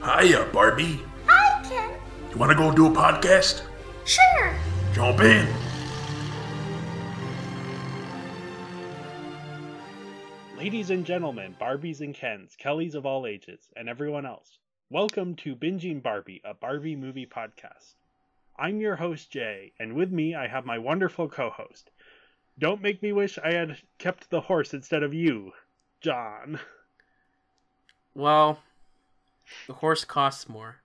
Hiya, Barbie. Hi, Ken. You wanna go do a podcast? Sure. Jump in. Ladies and gentlemen, Barbies and Kens, Kellys of all ages, and everyone else, welcome to Binging Barbie, a Barbie movie podcast. I'm your host, Jay, and with me I have my wonderful co-host. Don't make me wish I had kept the horse instead of you, John. Well, the horse costs more.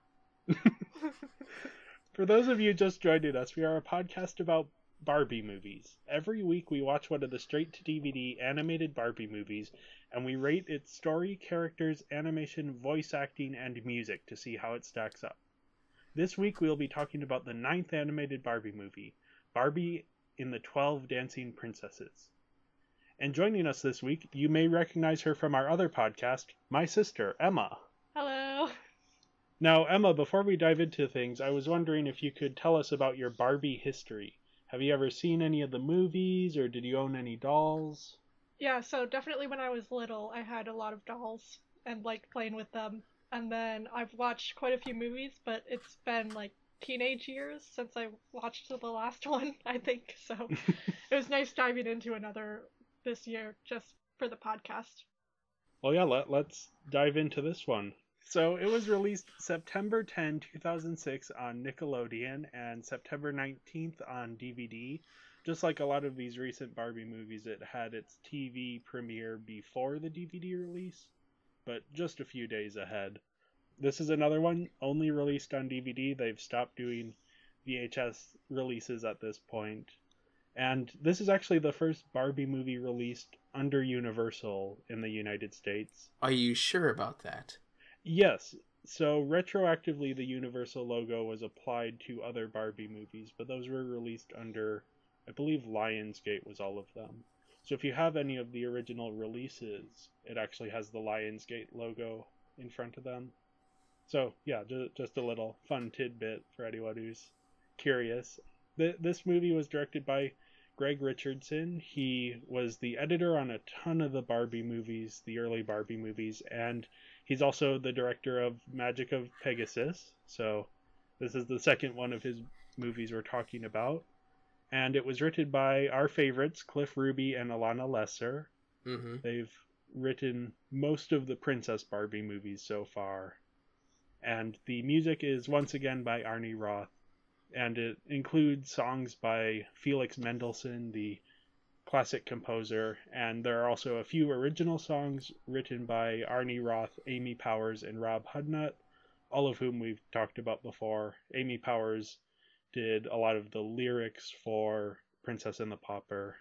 For those of you just joining us, we are a podcast about Barbie movies. Every week we watch one of the straight-to-DVD animated Barbie movies, and we rate its story, characters, animation, voice acting, and music to see how it stacks up. This week we'll be talking about the 9th animated Barbie movie, Barbie in the 12 Dancing Princesses. And joining us this week, you may recognize her from our other podcast, my sister, Emma. Hello. Now, Emma, before we dive into things, I was wondering if you could tell us about your Barbie history. Have you ever seen any of the movies, or did you own any dolls? Yeah, so definitely when I was little, I had a lot of dolls and liked playing with them. And then I've watched quite a few movies, but it's been like teenage years since I watched the last one, I think. So it was nice diving into another this year just for the podcast. Well, yeah, let's dive into this one. So it was released September 10, 2006 on Nickelodeon and September 19th on DVD. Just like a lot of these recent Barbie movies, it had its TV premiere before the DVD release, but just a few days ahead. This is another one only released on DVD. They've stopped doing VHS releases at this point. And this is actually the first Barbie movie released under Universal in the United States. Are you sure about that? Yes. So retroactively, the Universal logo was applied to other Barbie movies, but those were released under, I believe Lionsgate was all of them. So if you have any of the original releases, it actually has the Lionsgate logo in front of them. So yeah, just a little fun tidbit for anyone who's curious. This movie was directed by Greg Richardson. He was the editor on a ton of the Barbie movies, the early Barbie movies, and he's also the director of Magic of Pegasus. So this is the second one of his movies we're talking about. And it was written by our favorites, Cliff Ruby and Alana Lesser. Mm-hmm. They've written most of the Princess Barbie movies so far. And the music is once again by Arnie Roth. And it includes songs by Felix Mendelssohn, the classic composer. And there are also a few original songs written by Arnie Roth, Amy Powers, and Rob Hudnut, all of whom we've talked about before. Amy Powers did a lot of the lyrics for Princess and the Pauper.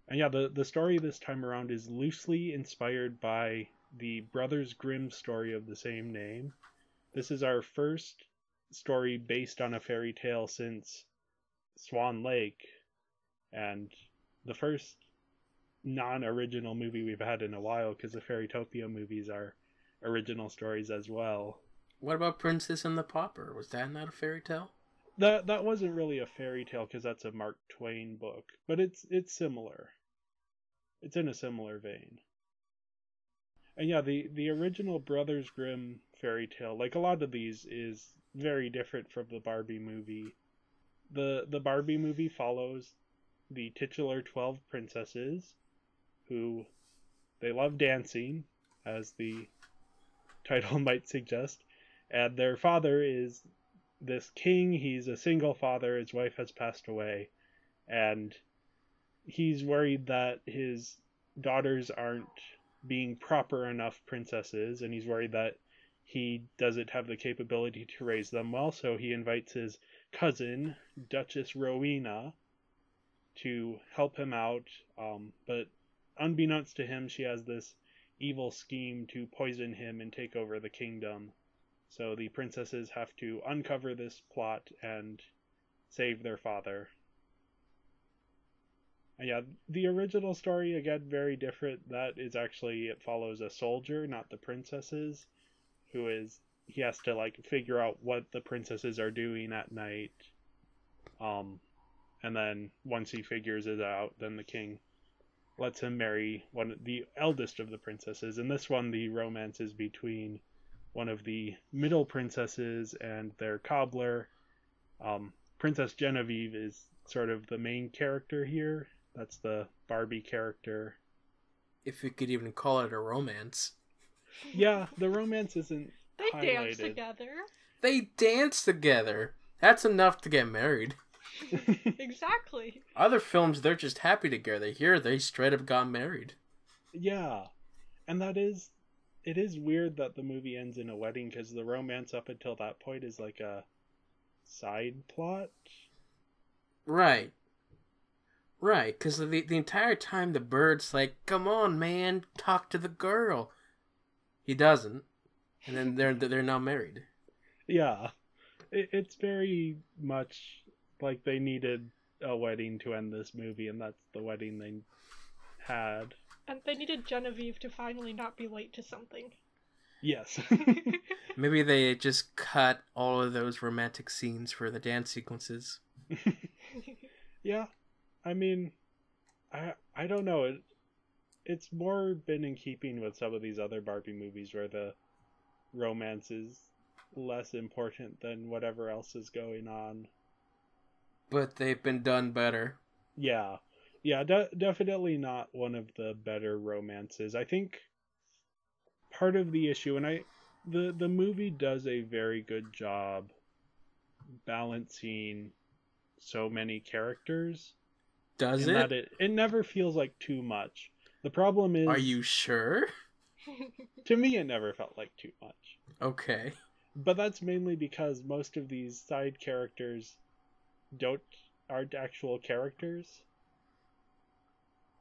And yeah, the story this time around is loosely inspired by the Brothers Grimm story of the same name. This is our first story based on a fairy tale since Swan Lake, and the first non-original movie we've had in a while, because the Fairytopia movies are original stories as well. What about Princess and the Pauper? Was that not a fairy tale? That wasn't really a fairy tale because that's a Mark Twain book, but it's similar. It's in a similar vein. And yeah, the original Brothers Grimm fairy tale, like a lot of these, is very different from the Barbie movie. The Barbie movie follows the titular 12 princesses, who they love dancing, as the title might suggest, and their father is this king. He's a single father. His wife has passed away, and he's worried that his daughters aren't being proper enough princesses, and he's worried that he doesn't have the capability to raise them well, so he invites his cousin, Duchess Rowena, to help him out, but unbeknownst to him, she has this evil scheme to poison him and take over the kingdom. So the princesses have to uncover this plot and save their father. And yeah, the original story, again, very different. That is actually, it follows a soldier, not the princesses, he has to like figure out what the princesses are doing at night. And then once he figures it out, then the king lets him marry the eldest of the princesses. In this one, the romance is between one of the middle princesses and their cobbler. Princess Genevieve is sort of the main character here. That's the Barbie character. If you could even call it a romance. Yeah, the romance isn't They highlighted. dance together. They dance together. That's enough to get married. Exactly. Other films, they're just happy together. Here, they straight up got married. Yeah, and it is weird that the movie ends in a wedding, because the romance up until that point is like a side plot. Right. Right, because the entire time the bird's like, come on, man, talk to the girl. He doesn't. And then they're now married. Yeah, it's very much like they needed a wedding to end this movie, and that's the wedding they had. And they needed Genevieve to finally not be late to something. Yes. Maybe they just cut all of those romantic scenes for the dance sequences. Yeah, I mean, I don't know. It's more been in keeping with some of these other Barbie movies where the romance is less important than whatever else is going on. But they've been done better. Yeah, definitely not one of the better romances. I think part of the issue, and the movie does a very good job balancing so many characters. Does in it? that it never feels like too much. The problem is... Are you sure? To me, it never felt like too much. Okay. But that's mainly because most of these side characters aren't actual characters.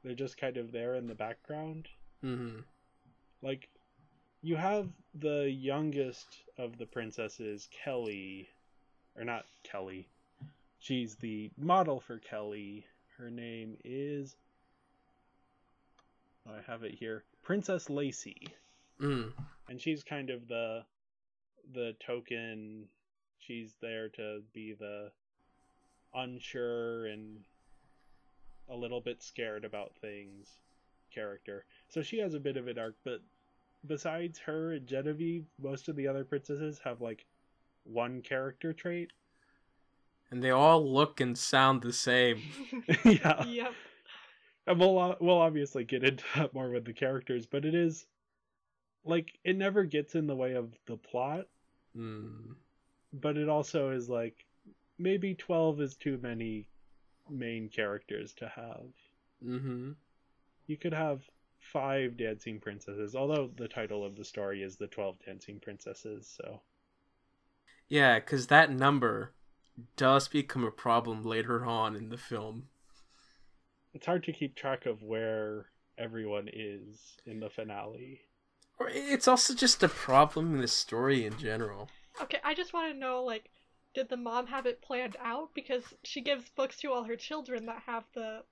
They're just kind of there in the background. Mm-hmm. Like, you have the youngest of the princesses, Kelly. Or not Kelly. She's the model for Kelly. Her name is... I have it here. Princess Lacey. Mm. And she's kind of the token. She's there to be the unsure and a little bit scared about things character. So she has a bit of an arc, but besides her and Genevieve, most of the other princesses have like one character trait. And they all look and sound the same. Yeah. Yep. And we'll obviously get into that more with the characters, but it is like it never gets in the way of the plot. Mm. But it also is like maybe 12 is too many main characters to have. Mm-hmm. You could have 5 dancing princesses, although the title of the story is The 12 Dancing Princesses, so... Yeah, because that number does become a problem later on in the film. It's hard to keep track of where everyone is in the finale. Or it's also just a problem in the story in general. Okay, I just want to know, like, did the mom have it planned out? Because she gives books to all her children that have the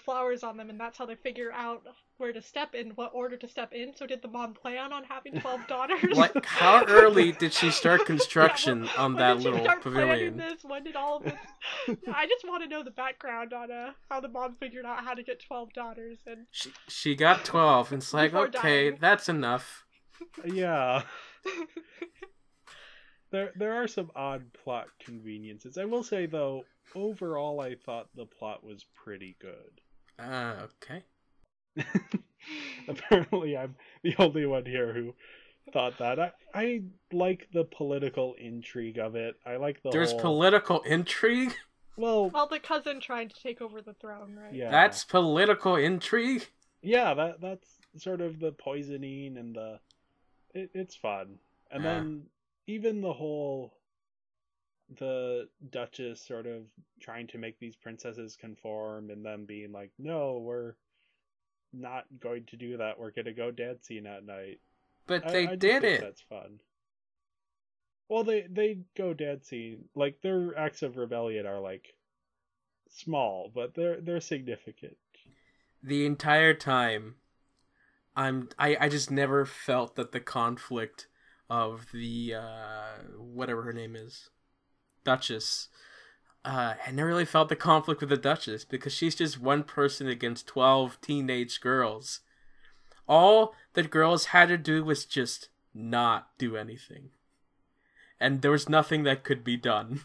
flowers on them, and that's how they figure out where to step in, what order to step in. So did the mom plan on having 12 daughters? Like, how early did she start construction on when that did she little start pavilion? planning this? When did all of this... I just want to know the background on how the mom figured out how to get 12 daughters. And She got 12, and it's like, Before okay, dying. that's enough. Yeah. There are some odd plot conveniences. I will say, though, overall I thought the plot was pretty good. Okay. Apparently I'm the only one here who thought that. I like the political intrigue of it. I like the There's whole... political intrigue? Well, the cousin trying to take over the throne, right? yeah. That's political intrigue? Yeah, that's sort of the poisoning and it's fun. And then even the Duchess sort of trying to make these princesses conform and them being like, no, we're not going to do that. We're going to go dancing at night. But I they just did think it. That's fun. Well, they go dancing. Like, their acts of rebellion are, like, small, but they're significant. The entire time, I just never felt that the conflict of the whatever her name is, Duchess. I never really felt the conflict with the Duchess because she's just one person against 12 teenage girls. All the girls had to do was just not do anything. And there was nothing that could be done.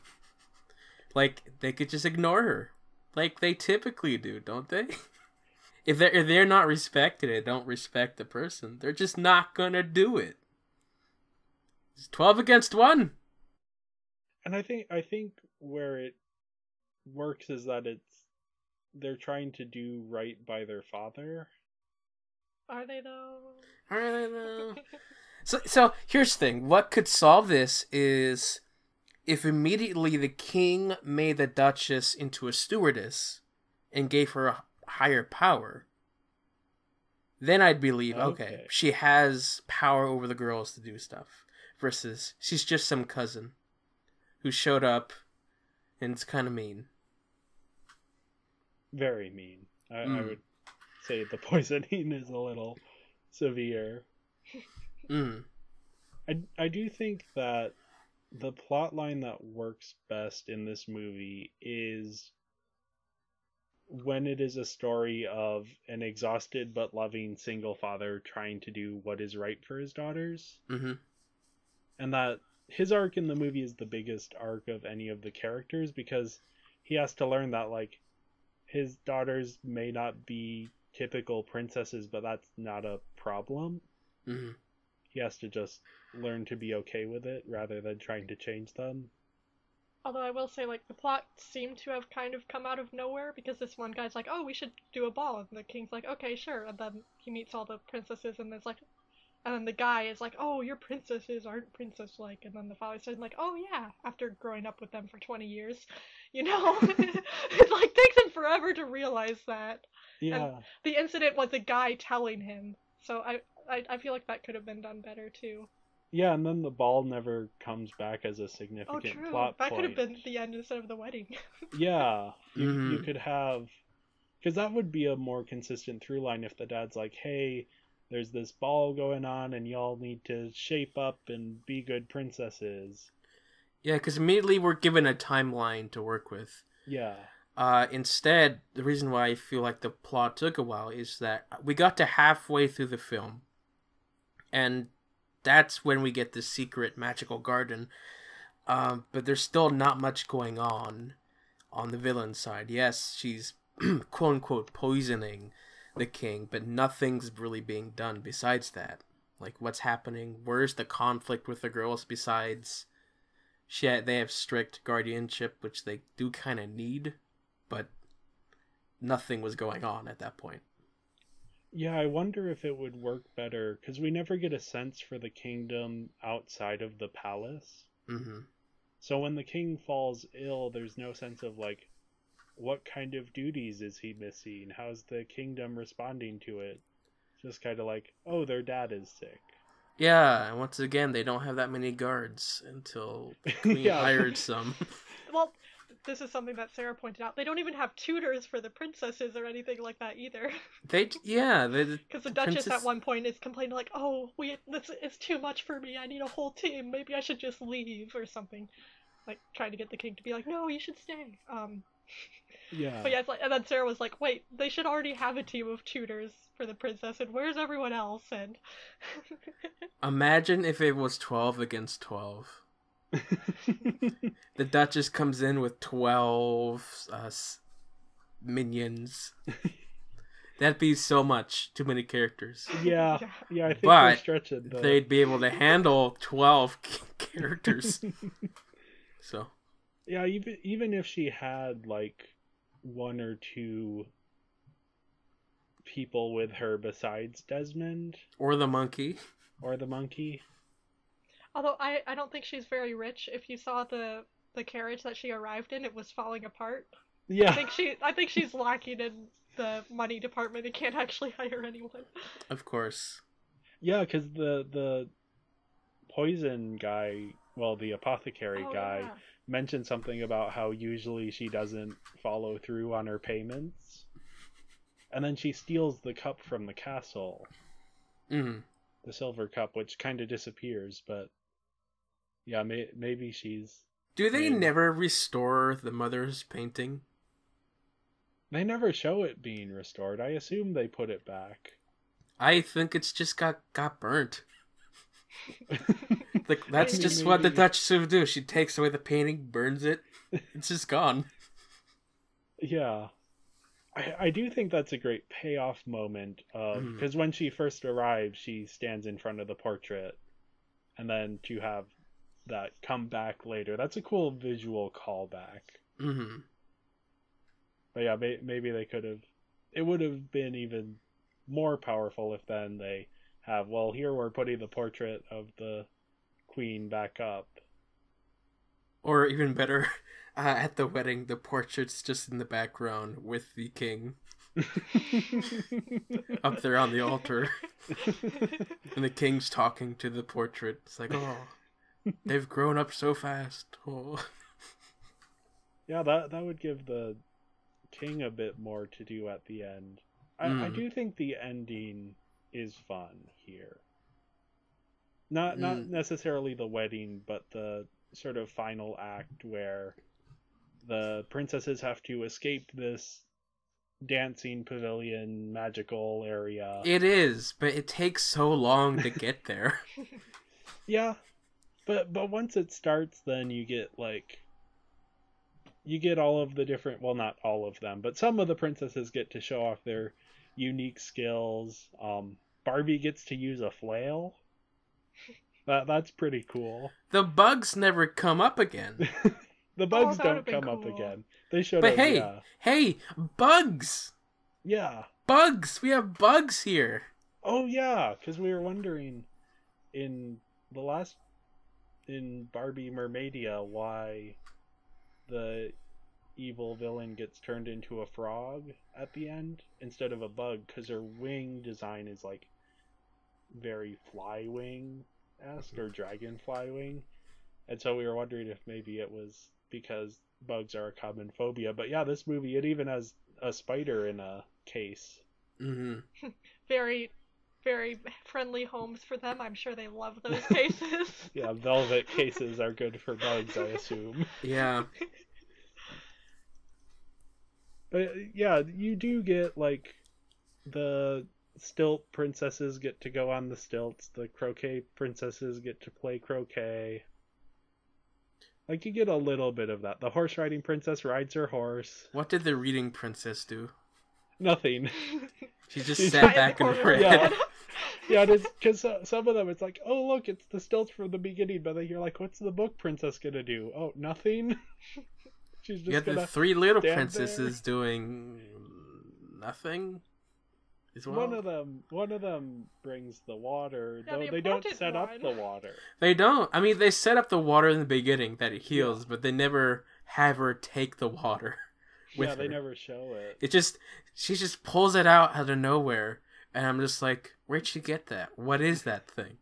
Like, they could just ignore her. Like they typically do, don't they? If they're not respected and don't respect the person, they're just not gonna do it. It's 12 against 1. And I think where it works is that they're trying to do right by their father. Are they though? Are they though? So here's the thing. What could solve this is if immediately the king made the Duchess into a stewardess and gave her a higher power. Then I'd believe, okay, she has power over the girls to do stuff. Versus, she's just some cousin who showed up and it's kind of mean. Very mean. I would say the poisoning is a little severe. I do think that the plot line that works best in this movie is when it is a story of an exhausted but loving single father trying to do what is right for his daughters. Mm-hmm. And that his arc in the movie is the biggest arc of any of the characters because he has to learn that, like, his daughters may not be typical princesses, but that's not a problem. Mm-hmm. He has to just learn to be okay with it rather than trying to change them. Although I will say, like, the plot seemed to have kind of come out of nowhere because this one guy's like, oh, we should do a ball. And the king's like, okay, sure. And then he meets all the princesses and there's like, and then the guy is like, oh, your princesses aren't princess-like. And then the father said, like, oh, yeah, after growing up with them for 20 years. You know? It, like, takes him forever to realize that. Yeah. And the incident was a guy telling him. So I feel like that could have been done better, too. Yeah, and then the ball never comes back as a significant plot That point. could have been the end instead of the wedding. Yeah. You could have... Because that would be a more consistent through line if the dad's like, hey, there's this ball going on and y'all need to shape up and be good princesses. Yeah, because immediately we're given a timeline to work with. Yeah. Instead, the reason why I feel like the plot took a while is that we got to halfway through the film. And that's when we get the secret magical garden. But there's still not much going on the villain side. Yes, she's quote-unquote poisoning the king, but nothing's really being done besides that. Like, what's happening? Where's the conflict with the girls besides they have strict guardianship, which they do kind of need, but nothing was going on at that point. Yeah, I wonder if it would work better, because we never get a sense for the kingdom outside of the palace. Mm-hmm. So when the king falls ill, there's no sense of, like, what kind of duties is he missing? How's the kingdom responding to it? It's just kind of like, oh, their dad is sick. Yeah, and once again, they don't have that many guards until Queen hired some. Well, this is something that Sarah pointed out. They don't even have tutors for the princesses or anything like that either. Because the Duchess at one point is complaining like, "Oh, this is too much for me. I need a whole team. Maybe I should just leave or something." Like trying to get the king to be like, "No, you should stay." Yeah. But yeah, it's like, and then Sarah was like, "Wait, they should already have a team of tutors for the princess, and where's everyone else?" And imagine if it was 12 against 12. The Duchess comes in with 12 minions. That'd be so much. Too many characters. Yeah, I think we're stretching. But they'd be able to handle 12 characters. So. Yeah, even if she had, like, one or two people with her besides Desmond. Or the monkey. Although I don't think she's very rich. If you saw the carriage that she arrived in, it was falling apart. Yeah. I think she's lacking in the money department and can't actually hire anyone. Of course. Yeah, because the poison guy, well, the apothecary guy, mentioned something about how usually she doesn't follow through on her payments. And then she steals the cup from the castle. Mm-hmm. The silver cup, which kind of disappears, but yeah, maybe she's... Do they never restore the mother's painting? They never show it being restored. I assume they put it back. I think it's just got burnt. Like, that's just what the Duchess would do. She takes away the painting, burns it, it's just gone. Yeah. I do think that's a great payoff moment, because when she first arrives, she stands in front of the portrait, and then to have that come back later, that's a cool visual callback. Mm-hmm. But yeah, maybe they could have, it would have been even more powerful if then they have, well, here we're putting the portrait of the queen back up. Or even better, at the wedding, the portrait's just in the background with the king up there on the altar. And the king's talking to the portrait. It's like, oh, they've grown up so fast. Oh. Yeah, that would give the king a bit more to do at the end. I do think the ending is fun here. Not necessarily the wedding, but the sort of final act where the princesses have to escape this dancing pavilion magical area. It is, but it takes so long to get there. Yeah, but once it starts, then you get all of the different, well, not all of them, but some of the princesses get to show off their unique skills. Barbie gets to use a flail. That's pretty cool. The bugs never come up again. The bugs don't come up again. They showed but up, hey, yeah. Hey, bugs! Yeah. Bugs! We have bugs here! Oh yeah, because we were wondering in Barbie Mermaidia why the evil villain gets turned into a frog at the end instead of a bug, because her wing design is like very fly wing-esque or dragonfly wing. And so we were wondering if maybe it was because bugs are a common phobia. But yeah, this movie, it even has a spider in a case. Mm-hmm. Very, very friendly homes for them. I'm sure they love those cases. Yeah, velvet cases are good for bugs, I assume. Yeah. But yeah, you do get, like, the stilt princesses get to go on the stilts. The croquet princesses get to play croquet. Like, you get a little bit of that. The horse riding princess rides her horse. What did the reading princess do? Nothing. She just sat back and read. Yeah, yeah, because some of them, it's like, oh, look, it's the stilts from the beginning. But then you're like, what's the book princess gonna do? Oh, nothing? She's just you have the three little princesses doing nothing as well. One of them brings the water, yeah, though they don't set up the water. They don't. I mean, they set up the water in the beginning that it heals, but they never have her take the water with her. They never show it. She just pulls it out of nowhere, and I'm just like, where'd she get that? What is that thing?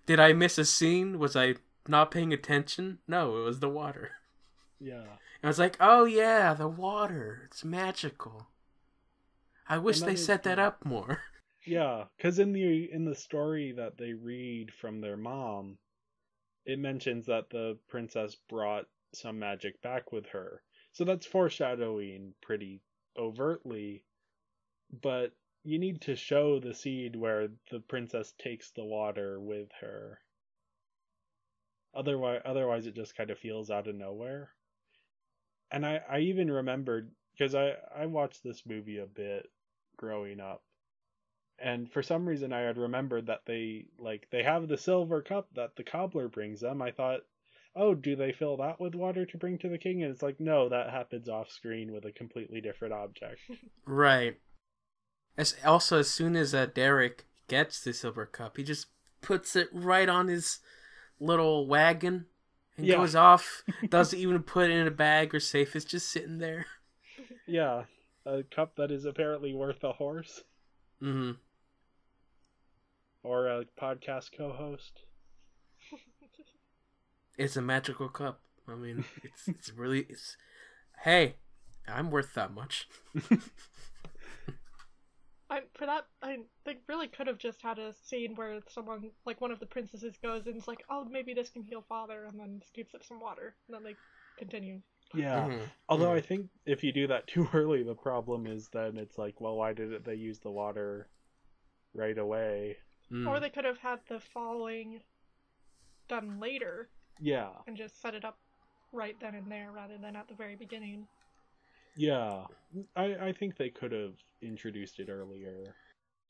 Did I miss a scene? Was I not paying attention? No, it was the water. Yeah. And I was like, oh yeah, the water. It's magical. I wish they set that up more. Yeah, because in the story that they read from their mom, it mentions that the princess brought some magic back with her. So that's foreshadowing pretty overtly, but you need to show the scene where the princess takes the water with her. Otherwise it just kind of feels out of nowhere. And I even remembered, because I watched this movie a bit growing up, and for some reason I had remembered that they have the silver cup that the cobbler brings them. I thought, oh, do they fill that with water to bring to the king? And it's like, no, that happens off screen with a completely different object. Right. As soon as Derek gets the silver cup, he just puts it right on his little wagon and goes off. Doesn't even put it in a bag or safe. It's just sitting there. Yeah, a cup that is apparently worth a horse. Mm-hmm. Or a podcast co-host. It's a magical cup. I mean, it's really. Hey, I'm worth that much. They really could have just had a scene where someone, like one of the princesses, goes and is like, oh, maybe this can heal father, and then scoops up some water, and then they continue. Yeah. Mm-hmm. Although I think if you do that too early, the problem is then it's like, well, why didn't they use the water right away? Or they could have had the following done later. Yeah. And just set it up right then and there rather than at the very beginning. Yeah. I think they could have introduced it earlier.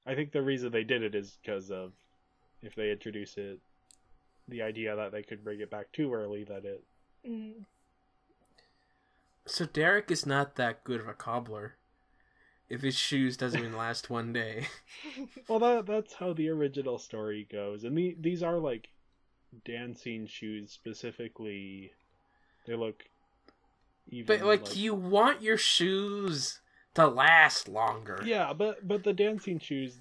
I think the reason they did it is because of if they introduce it, the idea that they could bring it back too early, that it... So Derek is not that good of a cobbler if his shoes doesn't even last one day. Well, that's how the original story goes. And these are, like, dancing shoes specifically. They look even... But, like, you want your shoes to last longer. Yeah, but the dancing shoes,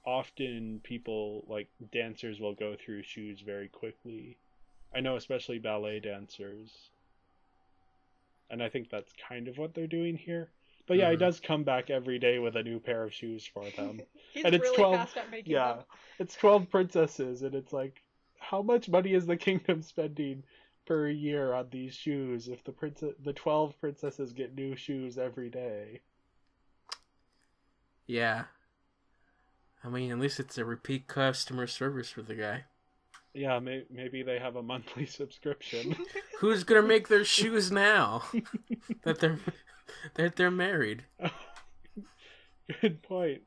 often people, like, dancers will go through shoes very quickly. I know especially ballet dancers. And I think that's kind of what they're doing here. But yeah, he does come back every day with a new pair of shoes for them. He's and it's really 12, fast at making them. It's 12 princesses, and it's like, how much money is the kingdom spending per year on these shoes if the 12 princesses get new shoes every day? Yeah. I mean, at least it's a repeat customer service for the guy. Yeah, maybe they have a monthly subscription. Who's gonna make their shoes now that they're married? Good point.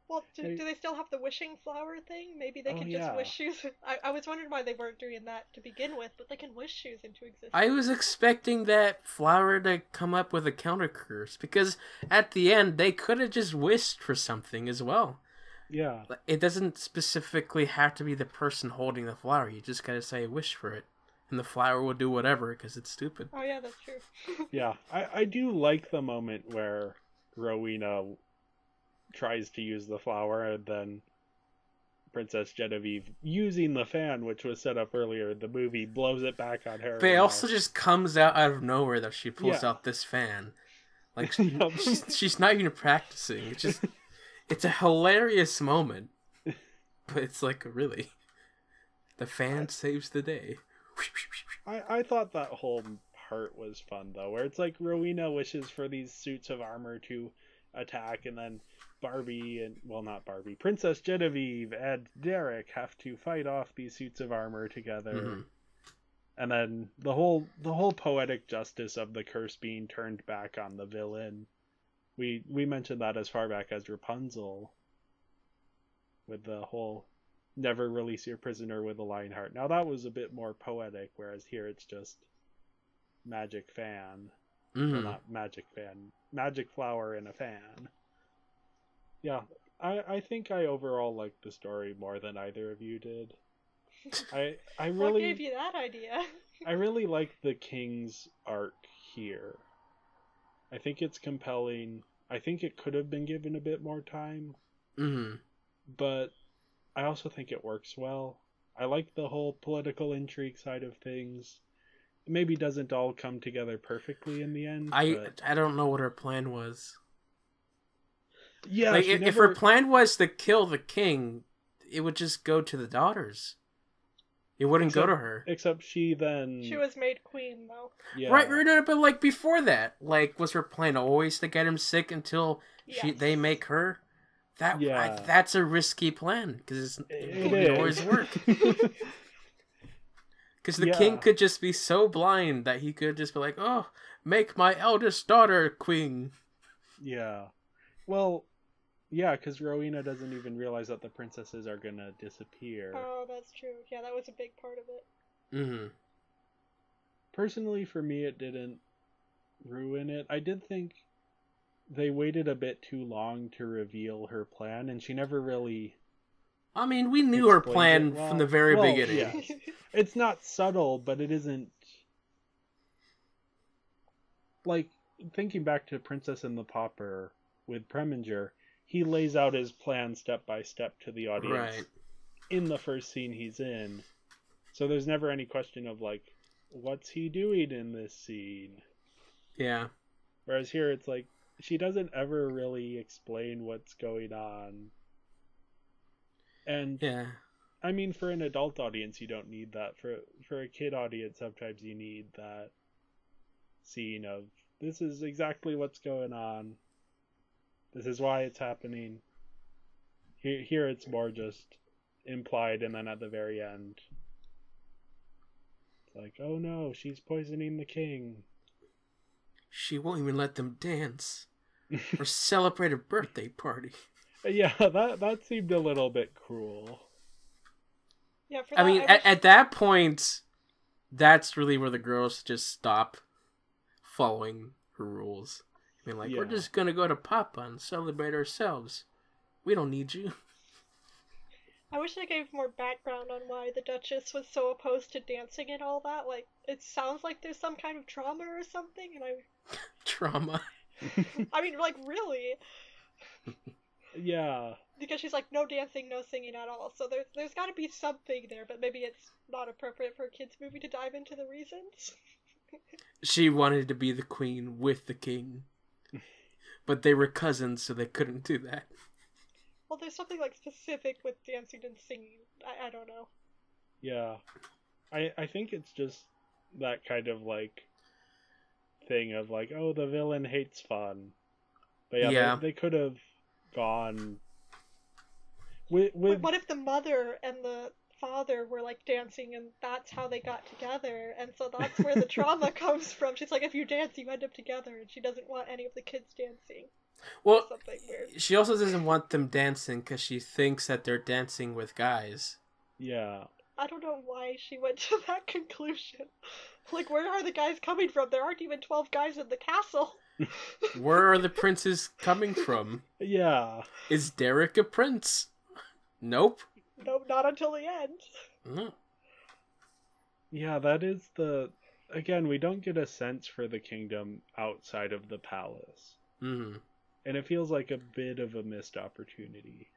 Well, do they still have the wishing flower thing? Maybe they can just wish shoes. I was wondering why they weren't doing that to begin with, but they can wish shoes into existence. I was expecting that flower to come up with a counter curse, because at the end they could have just wished for something as well. Yeah. It doesn't specifically have to be the person holding the flower. You just gotta say wish for it. And the flower will do whatever, because it's stupid. Oh yeah, that's true. Yeah, I do like the moment where Rowena tries to use the flower, and then Princess Genevieve, using the fan, which was set up earlier in the movie, blows it back on her. But it also just comes out of nowhere that she pulls out this fan. Like, she's not even practicing. It's just... It's a hilarious moment, but it's like, really, the fan saves the day. I thought that whole part was fun, though, where it's like Rowena wishes for these suits of armor to attack, and then Princess Genevieve and Derek have to fight off these suits of armor together. Mm-hmm. And then the whole poetic justice of the curse being turned back on the villain. We mentioned that as far back as Rapunzel, with the whole never release your prisoner with a lion heart. Now that was a bit more poetic, whereas here it's just magic fan. Well, not magic fan. Magic flower in a fan. Yeah, I think I overall liked the story more than either of you did. I really... What gave you that idea? I really like the king's arc here. I think it's compelling. I think it could have been given a bit more time. But I also think it works well. I like the whole political intrigue side of things. It maybe doesn't all come together perfectly in the end. I don't know what her plan was. Yeah, like, if her plan was to kill the king, it would just go to the daughters. It wouldn't go to her. Except she was made queen, though. Yeah. Right, no, but like before that, like, was her plan always to get him sick until they make her? That's a risky plan, because it wouldn't always work. Because the king could just be so blind that he could just be like, oh, make my eldest daughter queen. Yeah. Well, yeah, because Rowena doesn't even realize that the princesses are gonna disappear. Oh, that's true. Yeah, that was a big part of it. Mm-hmm. Personally, for me, it didn't ruin it. I did think they waited a bit too long to reveal her plan, and she never really... I mean, we knew her plan from the very beginning. Yeah. It's not subtle, but it isn't... Like, thinking back to Princess and the Pauper with Preminger, he lays out his plan step by step to the audience in the first scene he's in. So there's never any question of, like, what's he doing in this scene? Yeah. Whereas here it's like, she doesn't ever really explain what's going on. And, I mean, for an adult audience, you don't need that. For a kid audience, sometimes you need that scene of, this is exactly what's going on. This is why it's happening. Here it's more just, implied, and then at the very end, it's like, oh no, she's poisoning the king. She won't even let them dance or celebrate a birthday party. Yeah, that seemed a little bit cruel. Yeah, for I that, mean, at that point, that's really where the girls just stop following her rules. I mean, like, we're Yeah. just gonna go to Papa and celebrate ourselves. We don't need you. I wish they gave more background on why the Duchess was so opposed to dancing and all that. Like, it sounds like there's some kind of trauma or something, and Trauma. I mean, like, really? Yeah. Because she's like, no dancing, no singing at all. So there's got to be something there, but maybe it's not appropriate for a kids' movie to dive into the reasons. She wanted to be the queen with the king. But they were cousins, so they couldn't do that. Well, there's something like specific with dancing and singing. I don't know. Yeah. I think it's just that kind of like thing of like, oh, the villain hates fun. But yeah. They could have gone with What if the mother and the father were like dancing and that's how they got together, and so that's where the trauma comes from. She's like, if you dance you end up together, and she doesn't want any of the kids dancing. Well, something weird. She also doesn't want them dancing because she thinks that they're dancing with guys. Yeah. I don't know why she went to that conclusion. Like, where are the guys coming from? There aren't even 12 guys in the castle. Where are the princes coming from? Yeah. Is Derek a prince? Nope. Nope, not until the end. No. Yeah, that is again, we don't get a sense for the kingdom outside of the palace. Mm-hmm. And it feels like a bit of a missed opportunity.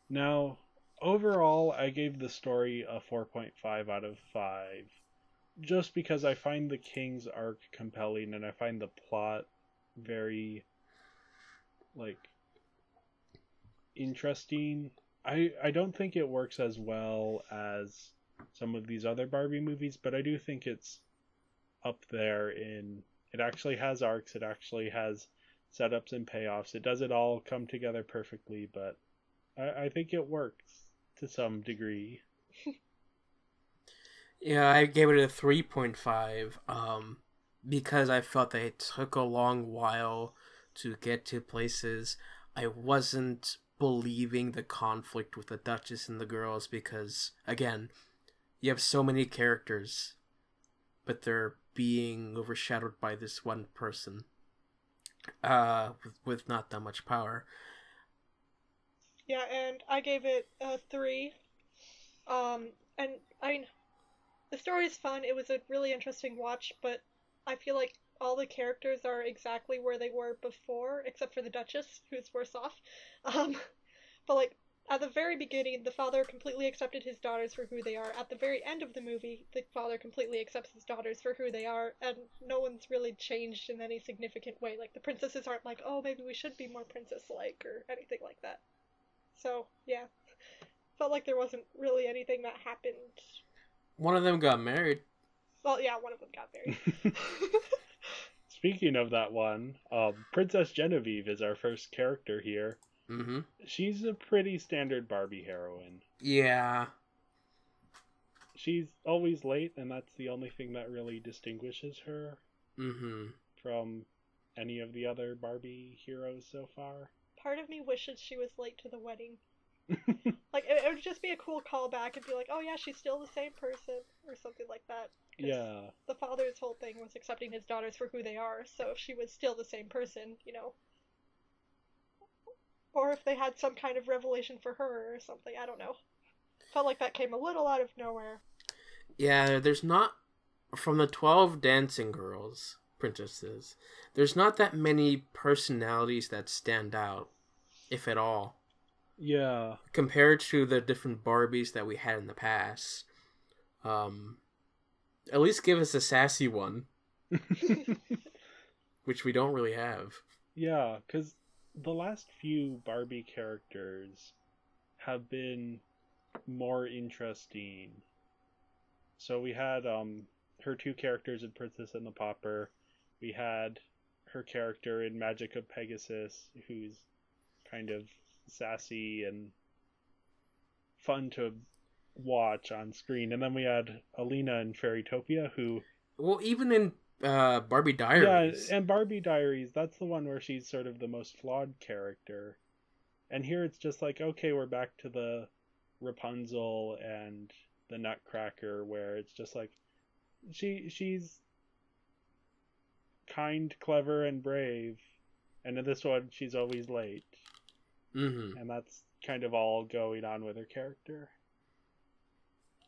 Now, overall, I gave the story a 4.5 out of 5. Just because I find the king's arc compelling and I find the plot very, like, interesting. I don't think it works as well as some of these other Barbie movies, but I do think it's up there in... It actually has arcs, it actually has setups and payoffs. It does it all come together perfectly, but I think it works to some degree. Yeah, I gave it a 3.5 because I felt that it took a long while to get to places. I wasn't believing the conflict with the Duchess and the girls because, again, you have so many characters, but they're being overshadowed by this one person with not that much power. Yeah, and I gave it a 3. And I mean, the story is fun. It was a really interesting watch, but I feel like all the characters are exactly where they were before, except for the Duchess, who's worse off. But like, at the very beginning, the father completely accepted his daughters for who they are. At the very end of the movie, the father completely accepts his daughters for who they are, and no one's really changed in any significant way. Like, the princesses aren't like, oh, maybe we should be more princess-like, or anything like that. So, yeah. Felt like there wasn't really anything that happened. One of them got married. Well, yeah, one of them got married. Speaking of that one, Princess Genevieve is our first character here. Mm-hmm. She's a pretty standard Barbie heroine. Yeah. She's always late, and that's the only thing that really distinguishes her from any of the other Barbie heroes so far. Part of me wishes she was late to the wedding. Like, it would just be a cool callback and be like, oh yeah, she's still the same person, or something like that. Yeah. The father's whole thing was accepting his daughters for who they are, so if she was still the same person, you know. Or if they had some kind of revelation for her or something, I don't know. Felt like that came a little out of nowhere. Yeah, there's not... From the 12 dancing girls, princesses, there's not that many personalities that stand out, if at all. Yeah. Compared to the different Barbies that we had in the past. At least give us a sassy one. Which we don't really have. Yeah, because the last few Barbie characters have been more interesting. So we had her two characters in Princess and the Pauper. We had her character in Magic of Pegasus, who's kind of sassy and fun to watch on screen. And then we had Alina in Fairytopia, who... Well, even in Barbie Diaries. Yeah, and Barbie Diaries, that's the one where she's sort of the most flawed character. And here it's just like, okay, we're back to the Rapunzel and the Nutcracker, where it's just like, she's kind, clever, and brave. And in this one, she's always late. Mm-hmm. And that's kind of all going on with her character.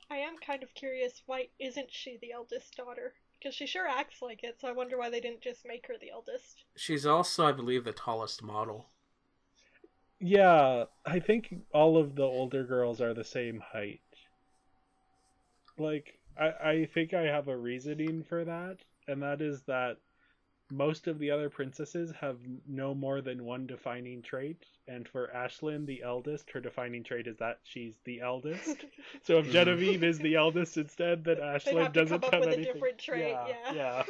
I am kind of curious, why isn't she the eldest daughter? Because she sure acts like it, so I wonder why they didn't just make her the eldest. She's also, I believe, the tallest model. Yeah, I think all of the older girls are the same height. Like, I think I have a reasoning for that, and that is that most of the other princesses have no more than one defining trait, and for Ashlyn, the eldest, her defining trait is that she's the eldest. So if Genevieve is the eldest instead, then Ashlyn doesn't have anything. They'd have to come up with a different trait, yeah.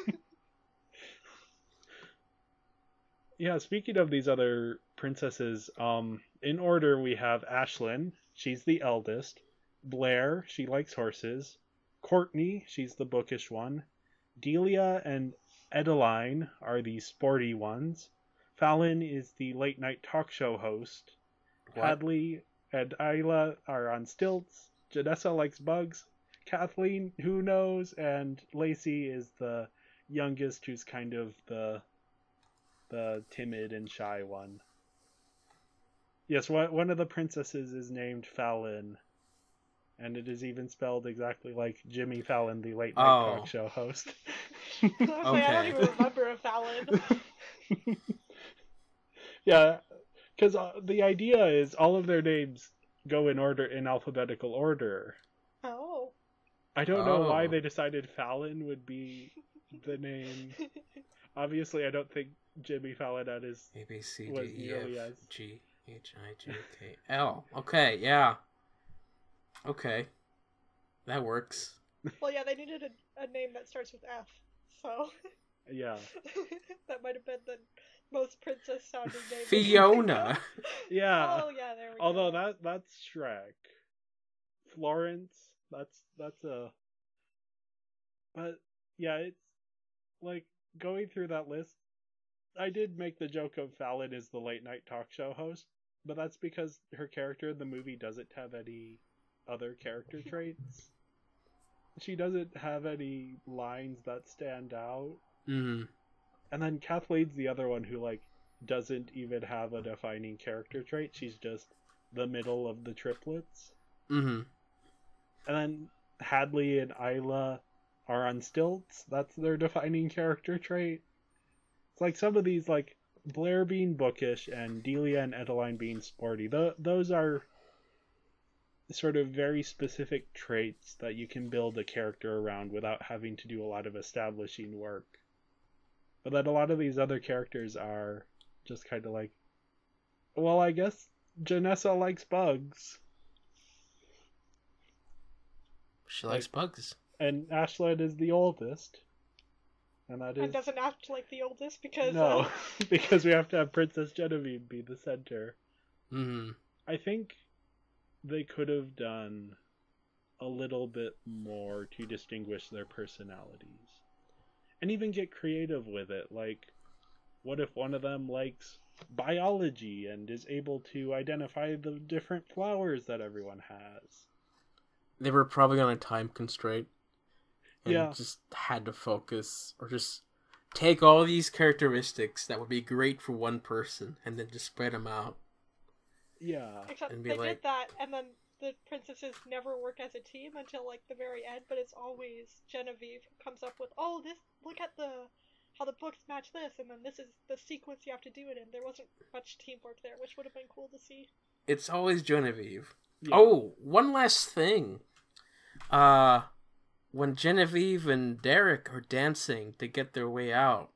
Yeah, speaking of these other princesses, in order we have Ashlyn, she's the eldest. Blair, she likes horses. Courtney, she's the bookish one. Delia and Edeline are the sporty ones. Fallon is the late night talk show host. What? Hadley and Isla are on stilts. Janessa likes bugs. Kathleen, who knows? And Lacey is the youngest, who's kind of the timid and shy one. Yes, one of the princesses is named Fallon. And it is even spelled exactly like Jimmy Fallon, the late night talk show host. Okay. I don't even remember a Fallon. Yeah, because the idea is all of their names go in alphabetical order. Oh. I don't know why they decided Fallon would be the name. Obviously, I don't think Jimmy Fallon at his A B C was D E nearly F as... G H I J K L. Okay, yeah. Okay, that works. Well, yeah, they needed a name that starts with F, so... Yeah. That might have been the most princess-sounding name. Fiona! Yeah. Oh, yeah, there we Although go. that's Shrek. Florence, that's a... But, yeah, it's... Like, going through that list, I did make the joke of Fallon is the late night talk show host, but that's because her character in the movie doesn't have any other character traits. She doesn't have any lines that stand out. Mm-hmm. And then Kathleen's the other one who, like, doesn't even have a defining character trait. She's just the middle of the triplets. Mm-hmm. And then Hadley and Isla are on stilts. That's their defining character trait. It's like some of these, like, Blair being bookish and Delia and Edeline being sporty. Those are sort of very specific traits that you can build a character around without having to do a lot of establishing work. But then a lot of these other characters are just kind of like, well, I guess Janessa likes bugs. She likes bugs. And Ashlyn is the oldest. And that is... And doesn't act like the oldest because... No, because we have to have Princess Genevieve be the center. Mm-hmm. I think they could have done a little bit more to distinguish their personalities. And even get creative with it. Like, what if one of them likes biology and is able to identify the different flowers that everyone has? They were probably on a time constraint. And Yeah. just had to focus, or just take all these characteristics that would be great for one person, and then just spread them out. Yeah. Except And be they like- did that, and then the princesses never work as a team until, like, the very end, but it's always Genevieve who comes up with, oh, this, look at how the books match this, and then this is the sequence you have to do it in. There wasn't much teamwork there, which would have been cool to see. It's always Genevieve. Yeah. Oh, one last thing. When Genevieve and Derek are dancing to get their way out,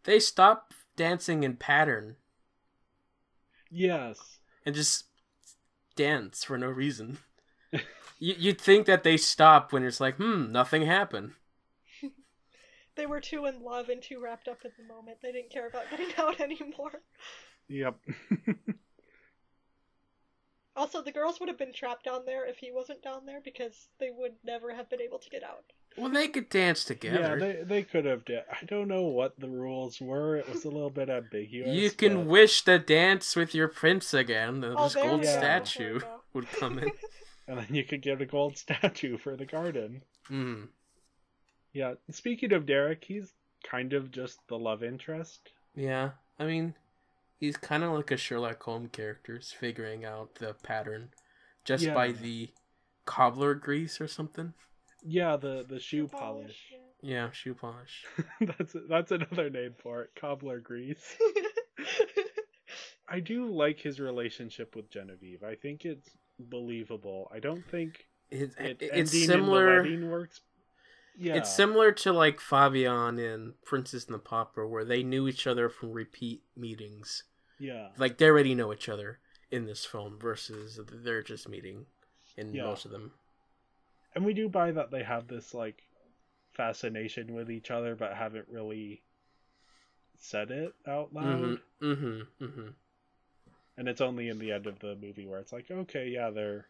they stop dancing in pattern Yes. and just dance for no reason. You'd think that they stop when it's like, nothing happened. They were too in love and too wrapped up in the moment. They didn't care about getting out anymore. Yep. Also, the girls would have been trapped down there if he wasn't down there because they would never have been able to get out. Well, they could dance together. Yeah, they could have. I don't know what the rules were. It was a little bit ambiguous. You can but... wish to dance with your prince again. Oh, This there gold we go. statue There we go. would come in. And then you could get a gold statue for the garden. Mm. Yeah, speaking of Derek, he's kind of just the love interest. Yeah, I mean, he's kind of like a Sherlock Holmes character, figuring out the pattern just by the cobbler grease or something. Yeah, the shoe polish. Yeah, shoe polish. That's another name for it, cobbler grease. I do like his relationship with Genevieve. I think it's believable. I don't think it's similar. In the wedding works. Yeah, it's similar to like Fabian in Princess and the Pauper, where they knew each other from repeat meetings. Yeah, like they already know each other in this film versus they're just meeting in most of them. And we do buy that they have this like fascination with each other, but haven't really said it out loud. And it's only in the end of the movie where it's like, okay, yeah, they're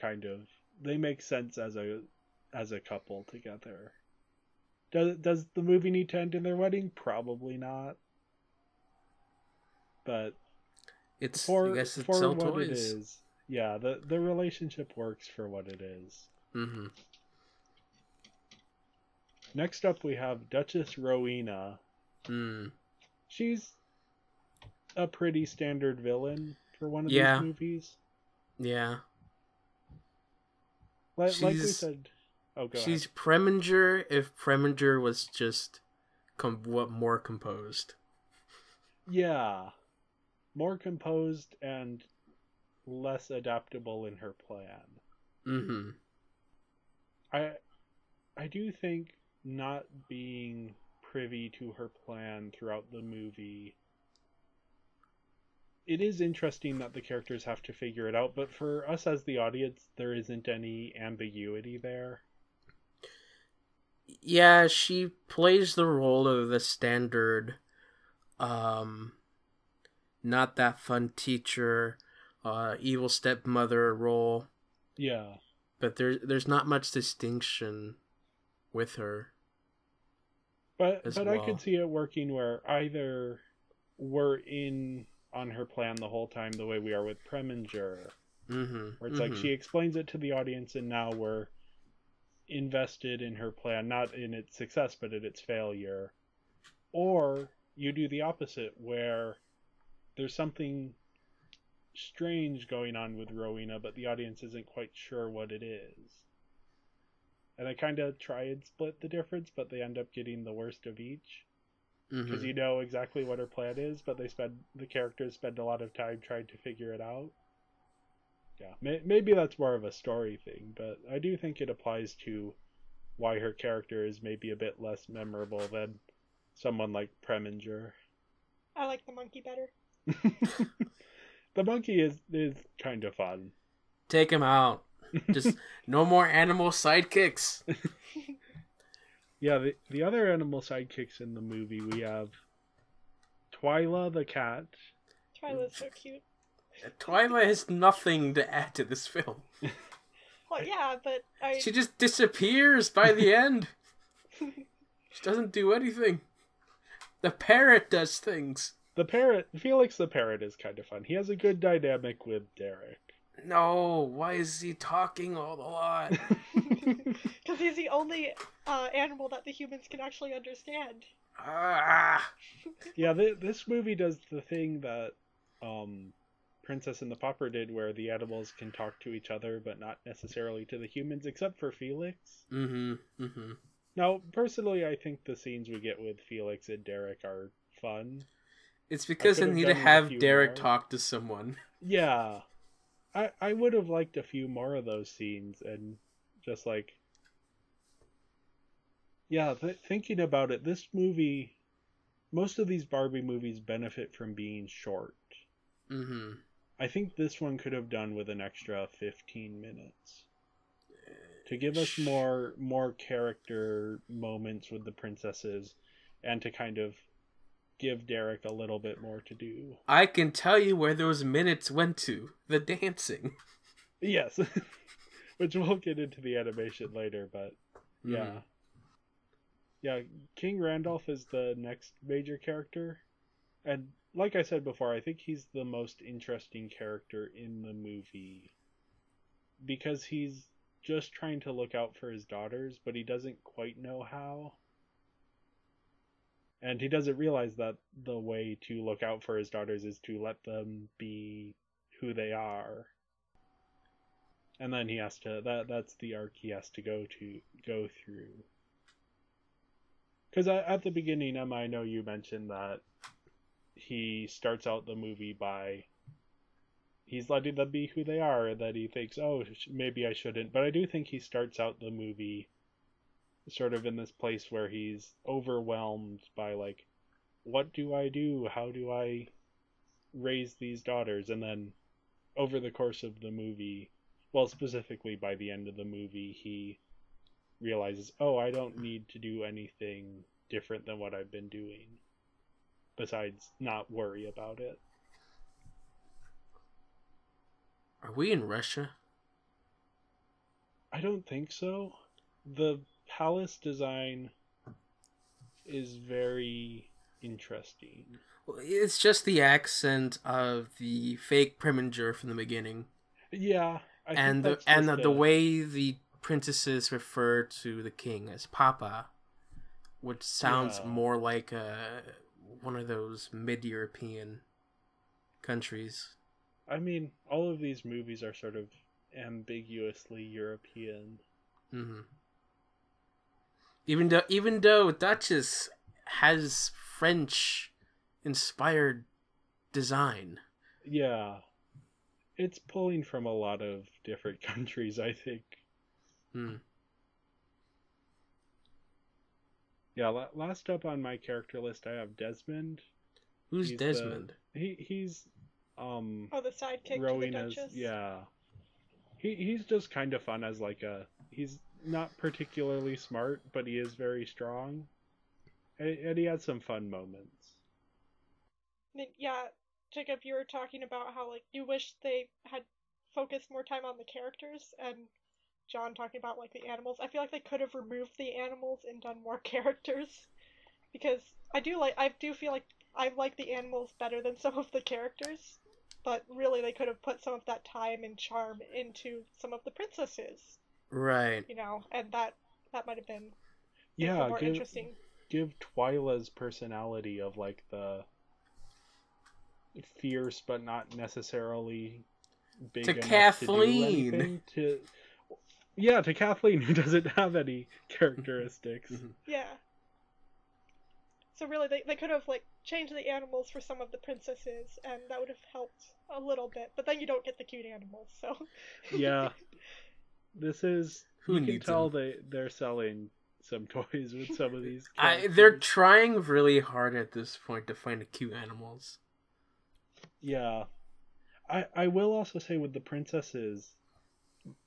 kind of, they make sense as a couple together. Does the movie need to end in their wedding? Probably not. But it's for I guess it's for sell what toys. it is, yeah, the relationship works for what it is. Mm-hmm. Next up, we have Duchess Rowena. She's a pretty standard villain for one of these movies. Yeah. Like we said... Oh, go She's ahead. Preminger if Preminger was just more composed. Yeah. More composed and less adaptable in her plan. Mm-hmm. I do think not being privy to her plan throughout the movie, it is interesting that the characters have to figure it out, but for us as the audience, there isn't any ambiguity there. Yeah, she plays the role of the standard, not that fun teacher, evil stepmother role. Yeah. But there's not much distinction with her. But I could see it working where either we're in on her plan the whole time the way we are with Preminger. Where it's like she explains it to the audience and now we're invested in her plan, not in its success but in its failure. Or you do the opposite where there's something strange going on with Rowena but the audience isn't quite sure what it is. And I kind of try and split the difference, but they end up getting the worst of each. Because you know exactly what her plan is, but the characters spend a lot of time trying to figure it out. Yeah, maybe that's more of a story thing, but I do think it applies to why her character is maybe a bit less memorable than someone like Preminger. I like the monkey better. The monkey is kind of fun. Take him out. Just no more animal sidekicks. Yeah, the other animal sidekicks in the movie, we have Twyla the cat. Twyla's so cute. Twyla has nothing to add to this film. Well, yeah, but she just disappears by the end. She doesn't do anything. The parrot does things. The parrot, Felix the parrot is kind of fun. He has a good dynamic with Derek. No, why is he talking all the lot? Because he's the only animal that the humans can actually understand. Yeah, this movie does the thing that Princess and the Pauper did, where the animals can talk to each other, but not necessarily to the humans, except for Felix. Now, personally, I think the scenes we get with Felix and Derek are fun. It's because they need to have Derek talk to someone. Yeah. I would have liked a few more of those scenes, and just like... Yeah, thinking about it, this movie... Most of these Barbie movies benefit from being short. I think this one could have done with an extra 15 minutes. To give us more character moments with the princesses, and to kind of give Derek a little bit more to do. I can tell you where those minutes went to. The dancing. Yes. Which we'll get into the animation later, but yeah. Mm. Yeah, King Randolph is the next major character. And like I said before, I think he's the most interesting character in the movie. Because he's just trying to look out for his daughters, but he doesn't quite know how. And he doesn't realize that the way to look out for his daughters is to let them be who they are. And then he has to, that's the arc he has to go through. Because at the beginning, Emma, I know you mentioned that he starts out the movie by, he's letting them be who they are, and that he thinks, oh, maybe I shouldn't. But I do think he starts out the movie sort of in this place where he's overwhelmed by, like, what do I do? How do I raise these daughters? And then over the course of the movie, well, specifically by the end of the movie, he realizes, oh, I don't need to do anything different than what I've been doing, besides not worry about it. Are we in Russia? I don't think so. The palace design is very interesting. Well, it's just the accent of the fake Preminger from the beginning. Yeah, and the way the princesses refer to the king as Papa, which sounds more like one of those mid-European countries. I mean, all of these movies are sort of ambiguously European. Mm-hmm. Even though Duchess has French-inspired design. Yeah. It's pulling from a lot of different countries, I think. Hmm. Yeah, last up on my character list, I have Desmond. Who's Desmond? He's the sidekick Rowena's, to the Duchess. yeah. He's just kind of fun as like he's not particularly smart, but he is very strong. And he has some fun moments. Yeah, Jacob, you were talking about how, like, you wish they had focused more time on the characters, and John talking about, like, the animals. I feel like they could have removed the animals and done more characters, because I do feel like I like the animals better than some of the characters, but really they could have put some of that time and charm into some of the princesses. Right. You know, and that might have been more interesting. Give Twyla's personality of, like, the fierce but not necessarily big to enough Kathleen. to do anything, to Kathleen, who doesn't have any characteristics. Yeah. So really, they could have, like, changed the animals for some of the princesses, and that would have helped a little bit. But then you don't get the cute animals, so. Yeah. This is... Who you can needs tell them? they're selling some toys with some of these they're trying really hard at this point to find the cute animals. Yeah. I will also say with the princesses,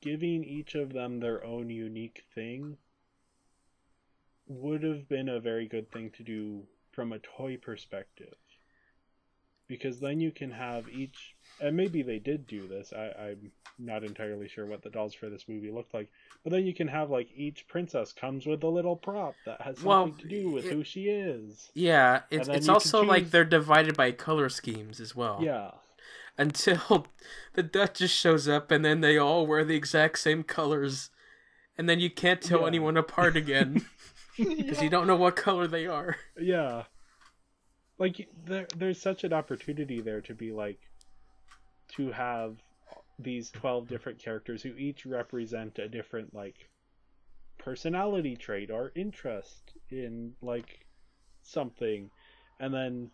giving each of them their own unique thing would have been a very good thing to do from a toy perspective. Because then you can have each, and maybe they did do this, I'm not entirely sure what the dolls for this movie looked like, but then you can have, like, each princess comes with a little prop that has something to do with who she is. Yeah, it's also like they're divided by color schemes as well. Yeah. Until the Duchess shows up and then they all wear the exact same colors, and then you can't tell anyone apart again. Because you don't know what color they are. Yeah. Like, there's such an opportunity there to be, like, to have these 12 different characters who each represent a different, like, personality trait or interest in, like, something. And then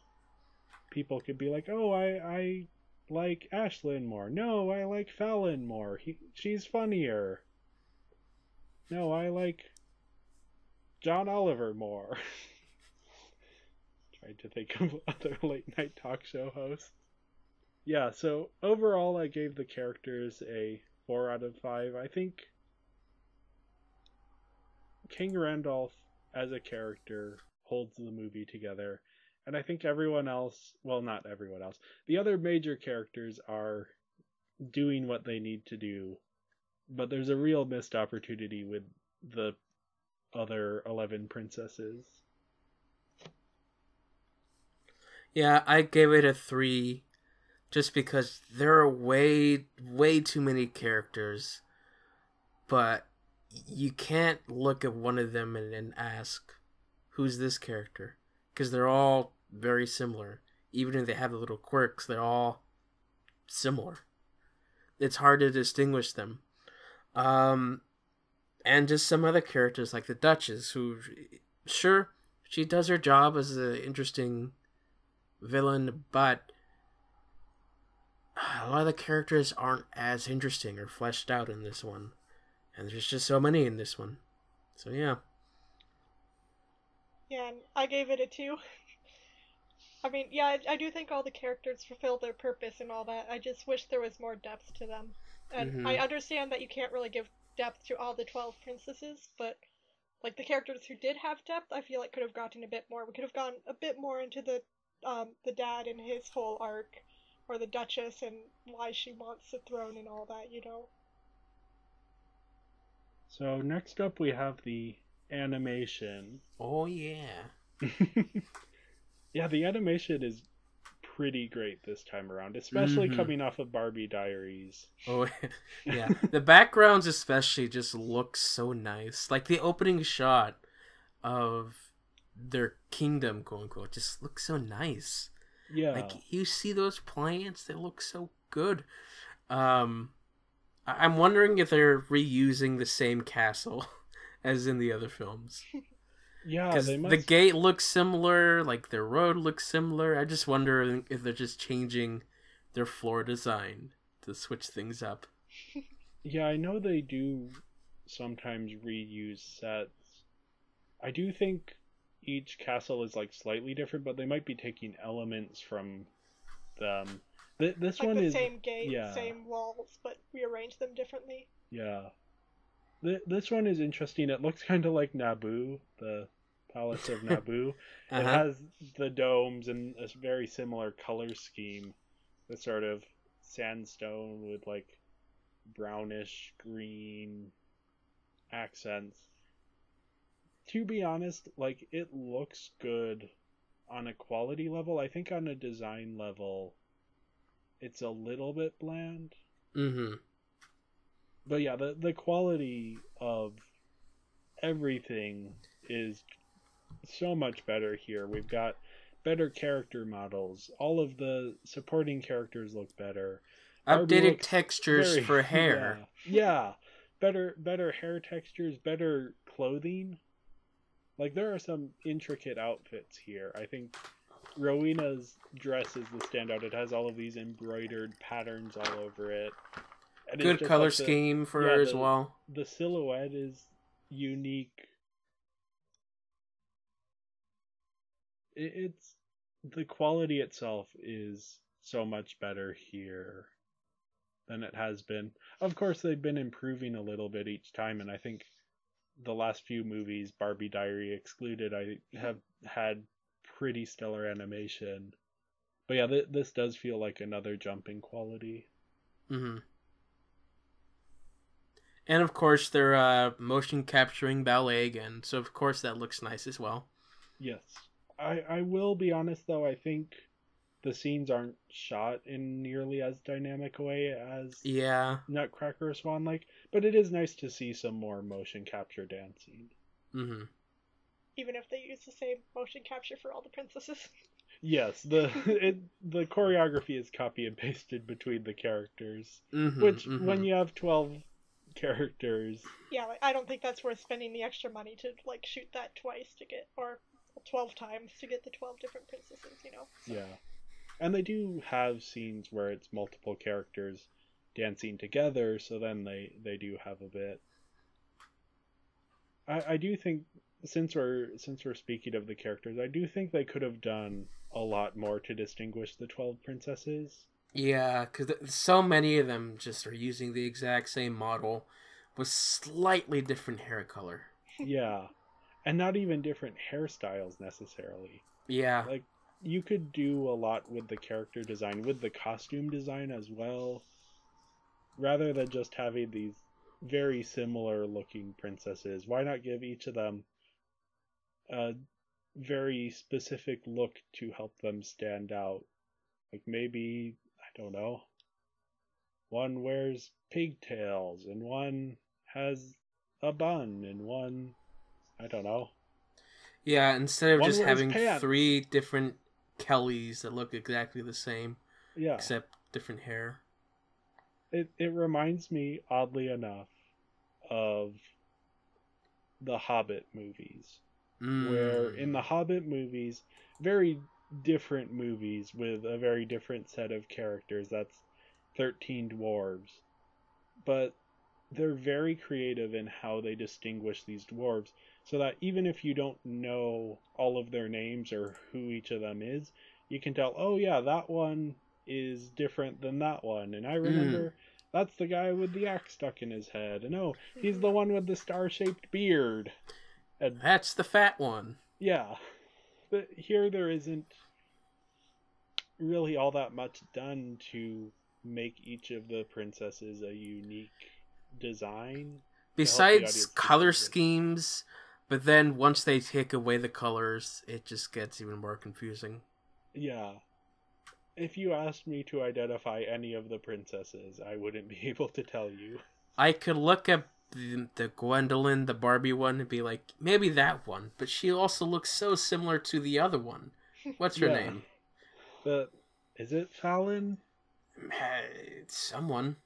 people could be like, oh, I like Ashlyn more. No, I like Fallon more. She's funnier. No, I like John Oliver more. Trying to think of other late night talk show hosts. Yeah, so overall I gave the characters a 4 out of 5. I think King Randolph as a character holds the movie together, And I think everyone else, well, not everyone else, the other major characters are doing what they need to do, but there's a real missed opportunity with the other 11 princesses. Yeah, I gave it a 3 just because there are way too many characters, but you can't look at one of them and ask, who's this character? Because they're all very similar. Even if they have the little quirks, they're all similar. It's hard to distinguish them. And just some other characters like the Duchess, who, sure, she does her job as an interesting villain, but a lot of the characters aren't as interesting or fleshed out in this one. And there's just so many in this one. So yeah. Yeah, and I gave it a 2. I mean, yeah, I do think all the characters fulfill their purpose and all that. I just wish there was more depth to them. And I understand that you can't really give depth to all the 12 princesses, but like the characters who did have depth, I feel like could have gotten a bit more. We could have gone a bit more into the dad and his whole arc, or the Duchess and why she wants the throne and all that, you know. So next up we have the animation. Oh yeah. Yeah, the animation is pretty great this time around, especially coming off of Barbie Diaries. Oh yeah. The backgrounds especially just look so nice. Like the opening shot of their kingdom, quote unquote, just looks so nice. Yeah. Like you see those plants, they look so good. I'm wondering if they're reusing the same castle as in the other films. Yeah, because the gate looks similar, like their road looks similar. I just wonder if they're just changing their floor design to switch things up. Yeah, I know they do sometimes reuse sets. I do think each castle is like slightly different, but they might be taking elements from them. This like one the is same gate, yeah, same walls, but rearrange them differently. yeah. This one is interesting. It looks kind of like Naboo, the Palace of Naboo. It has the domes and a very similar color scheme. The sort of sandstone with like brownish green accents. To be honest, like it looks good on a quality level. I think on a design level, it's a little bit bland. Mm-hmm. But yeah, the quality of everything is so much better here. We've got better character models. All of the supporting characters look better. Updated textures for hair. Yeah. Better hair textures, better clothing. Like there are some intricate outfits here. I think Rowena's dress is the standout. It has all of these embroidered patterns all over it. And good color scheme for her as well. The silhouette is unique. It's the quality itself is so much better here than it has been. Of course, they've been improving a little bit each time, and I think the last few movies, Barbie Diary excluded, I have had pretty stellar animation. But yeah, this does feel like another jump in quality. Mm-hmm. And of course, they're motion capturing ballet again, so of course that looks nice as well. Yes. I will be honest, though, I think the scenes aren't shot in nearly as dynamic a way as Nutcracker or Swan Lake, but it is nice to see some more motion capture dancing. Mm-hmm. Even if they use the same motion capture for all the princesses. Yes, the choreography is copy and pasted between the characters, which when you have 12 characters, yeah, like, I don't think that's worth spending the extra money to like shoot that twice to get, or 12 times to get the 12 different princesses, you know. So. Yeah, and they do have scenes where it's multiple characters dancing together, so then they do have a bit. I do think since we're speaking of the characters, I do think they could have done a lot more to distinguish the 12 princesses. Yeah, because so many of them just are using the exact same model with slightly different hair color. Yeah, and not even different hairstyles necessarily. Yeah. Like you could do a lot with the character design, with the costume design as well, rather than just having these very similar looking princesses. Why not give each of them a very specific look to help them stand out? Like maybe, I don't know, one wears pigtails and one has a bun and one, I don't know. Yeah, instead of One just wears having pants. 3 different Kellys that look exactly the same, Yeah. except different hair. It reminds me, oddly enough, of the Hobbit movies. Where in the Hobbit movies, very different movies with a very different set of characters. That's 13 dwarves. But they're very creative in how they distinguish these dwarves, so that even if you don't know all of their names or who each of them is, you can tell, oh yeah, that one is different than that one. And I remember that's the guy with the axe stuck in his head. And oh, he's the one with the star-shaped beard. And That's the fat one. yeah. But here there isn't really all that much done to make each of the princesses a unique design. Besides color schemes, but then once they take away the colors, it just gets even more confusing. Yeah. If you asked me to identify any of the princesses, I wouldn't be able to tell you. I could look at the Gwendolyn, the Barbie one, and be like, maybe that one, but she also looks so similar to the other one. What's her name? Is it Fallon? It's someone.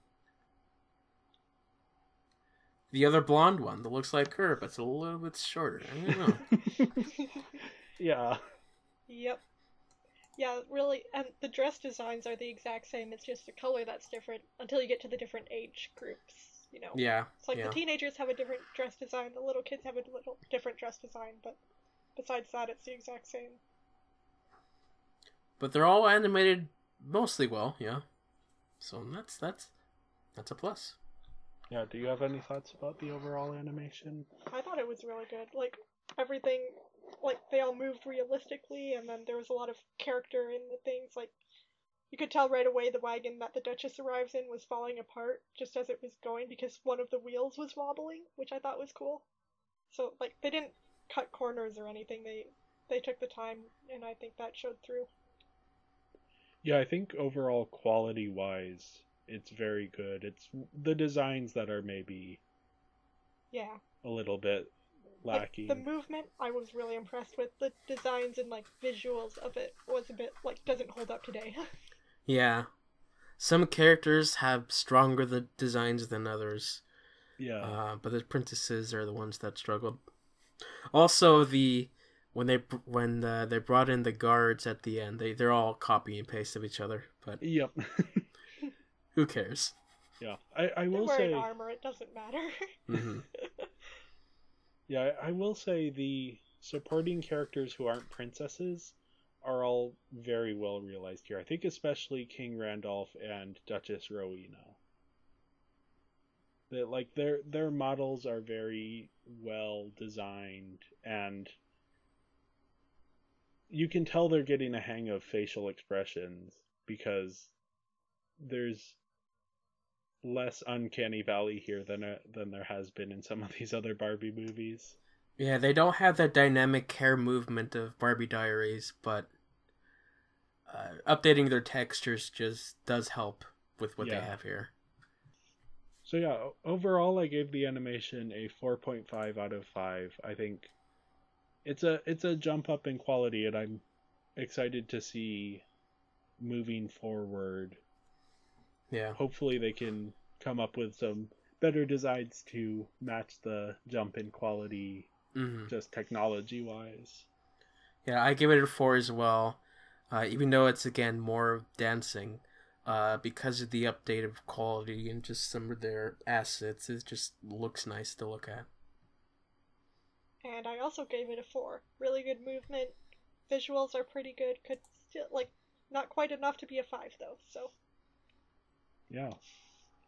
The other blonde one that looks like her, but it's a little bit shorter. I don't know. Yeah. Yep. Yeah, really, and the dress designs are the exact same, it's just the color that's different until you get to the different age groups, you know. Yeah. It's like the teenagers have a different dress design, the little kids have a little different dress design, but besides that, it's the exact same. But they're all animated mostly well, yeah. So that's a plus. Yeah, do you have any thoughts about the overall animation? I thought it was really good. Like, everything, like, they all moved realistically, and then there was a lot of character in the things. Like, you could tell right away the wagon that the Duchess arrives in was falling apart just as it was going because one of the wheels was wobbling, which I thought was cool. So, like, they didn't cut corners or anything. They took the time, and I think that showed through. Yeah, I think overall quality-wise, it's very good. It's the designs that are maybe a little bit lacking. The movement I was really impressed with. The designs and like visuals of it was a bit like doesn't hold up today. Yeah. Some characters have stronger designs than others. Yeah. But the princesses are the ones that struggled. Also, when they brought in the guards at the end, they're all copy and paste of each other. But yep. Who cares? Yeah, I will say... say... They're wearing armor, it doesn't matter. Mm-hmm. Yeah, I will say the supporting characters who aren't princesses are all very well realized here. I think especially King Randolph and Duchess Rowena. That like their models are very well designed, and you can tell they're getting a hang of facial expressions because there's less uncanny valley here than there has been in some of these other Barbie movies. Yeah, they don't have the dynamic hair movement of Barbie Diaries, but updating their textures just does help with what they have here. So yeah, overall I gave the animation a 4.5 out of 5. I think it's a jump up in quality, and I'm excited to see moving forward. Yeah. Hopefully they can come up with some better designs to match the jump in quality, just technology-wise. Yeah, I give it a 4 as well. Even though it's, again, more dancing. Because of the update of quality and just some of their assets, it just looks nice to look at. And I also gave it a 4. Really good movement. Visuals are pretty good. Could still, like, not quite enough to be a 5, though, so... Yeah,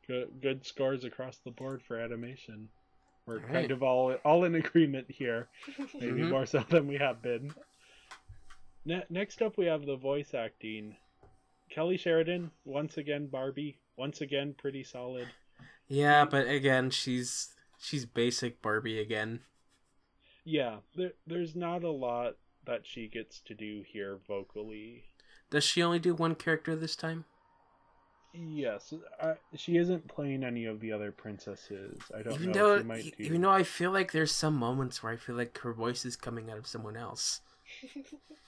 good scores across the board for animation. We're right. kind of all in agreement here, maybe more so than we have been. Next up, we have the voice acting. Kelly Sheridan, once again Barbie, once again pretty solid. Yeah, but again, she's basic Barbie again. Yeah, there's not a lot that she gets to do here vocally. Does she only do one character this time? Yes, she isn't playing any of the other princesses. I don't Even know though, if she might do. even though I feel like there's some moments where I feel like her voice is coming out of someone else.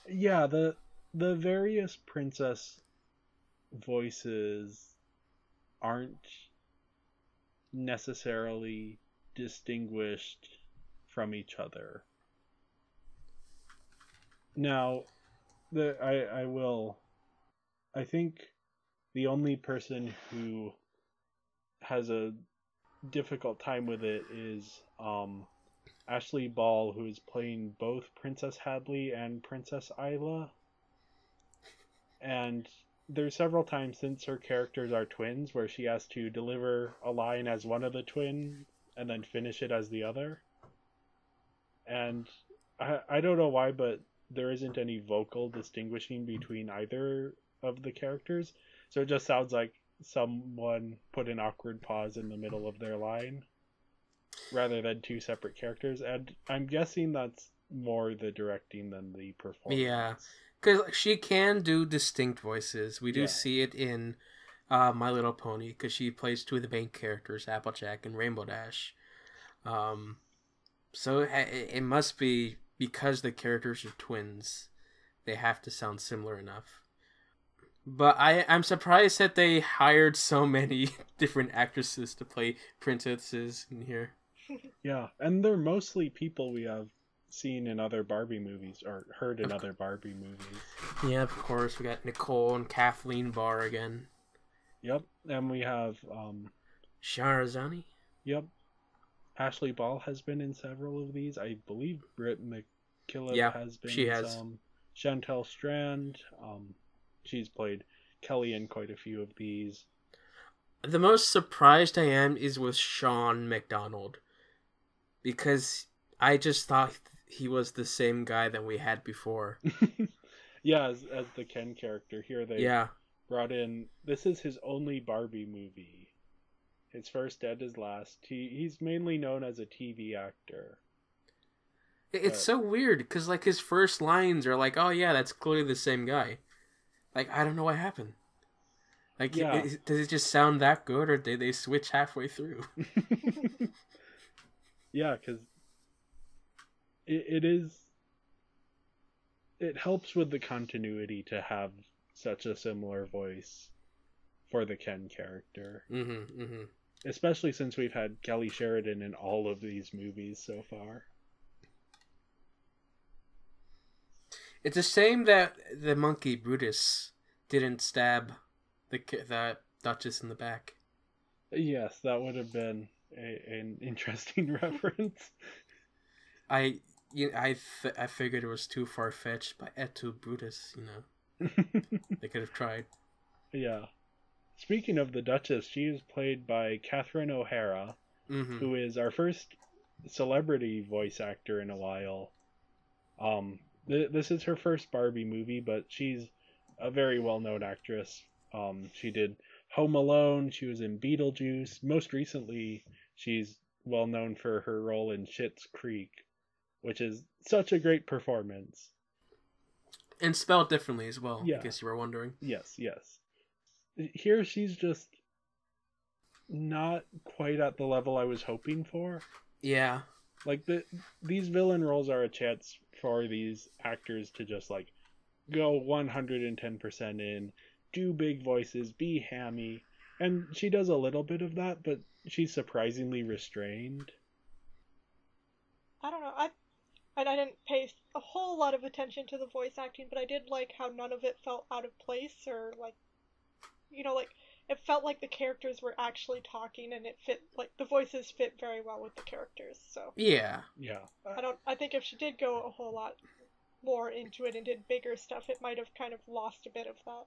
Yeah, the various princess voices aren't necessarily distinguished from each other. Now, I think the only person who has a difficult time with it is Ashley Ball, who is playing both Princess Hadley and Princess Isla. And there's several times since her characters are twins where she has to deliver a line as one of the twin and then finish it as the other. And I don't know why, but there isn't any vocal distinguishing between either of the characters. So it just sounds like someone put an awkward pause in the middle of their line rather than two separate characters. And I'm guessing that's more the directing than the performance. Yeah, because she can do distinct voices. We do see it in My Little Pony, because she plays two of the main characters, Applejack and Rainbow Dash. So it must be because the characters are twins, they have to sound similar enough. But I'm surprised that they hired so many different actresses to play princesses in here. Yeah, and they're mostly people we have seen in other Barbie movies, or heard in other Barbie movies. Yeah, of course. We got Nicole and Kathleen Barr again. Yep, and we have... Shahrazani? Yep. Ashley Ball has been in several of these. I believe Britt McKillop has been in some. Chantel Strand. She's played Kelly in quite a few of these. The most surprised I am is with Sean McDonald, because I just thought he was the same guy that we had before. Yeah, as the Ken character. Here they brought in... This is his only Barbie movie. His first and his last. He's mainly known as a TV actor. It's so weird, because like his first lines are like, oh yeah, that's clearly the same guy. Like, I don't know what happened. Like, does it just sound that good, or did they switch halfway through? Yeah, because it helps with the continuity to have such a similar voice for the Ken character. Especially since we've had Kelly Sheridan in all of these movies so far. It's a shame that the monkey Brutus didn't stab the Duchess in the back. Yes, that would have been an interesting reference. I figured it was too far-fetched, but et tu Brutus, you know. They could have tried. Yeah. Speaking of the Duchess, she is played by Catherine O'Hara, who is our first celebrity voice actor in a while. This is her first Barbie movie, but she's a very well-known actress. She did Home Alone, she was in Beetlejuice. Most recently, she's well-known for her role in Schitt's Creek, which is such a great performance. And spelled differently as well, yeah. in case you were wondering. Yes. Here she's just not quite at the level I was hoping for. Yeah. Like, these villain roles are a chance for these actors to just, like, go 110% in, do big voices, be hammy. And she does a little bit of that, but she's surprisingly restrained. I don't know. I didn't pay a whole lot of attention to the voice acting, but I did like how none of it felt out of place, or like, you know, like it felt like the characters were actually talking, and it fit, like the voices fit very well with the characters. So yeah. I think if she did go a whole lot more into it and did bigger stuff, it might have kind of lost a bit of that.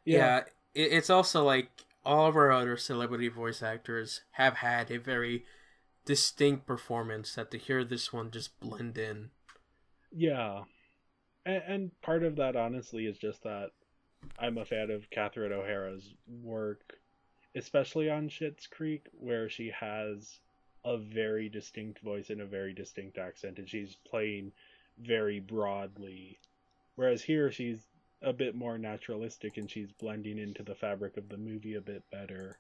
Yeah, it's also like all of our other celebrity voice actors have had a very distinct performance, that to hear this one just blend in. Yeah. And part of that, honestly, is just that I'm a fan of Catherine O'Hara's work, especially on Schitt's Creek, where she has a very distinct voice and a very distinct accent, and she's playing very broadly. Whereas here, she's a bit more naturalistic, and she's blending into the fabric of the movie a bit better.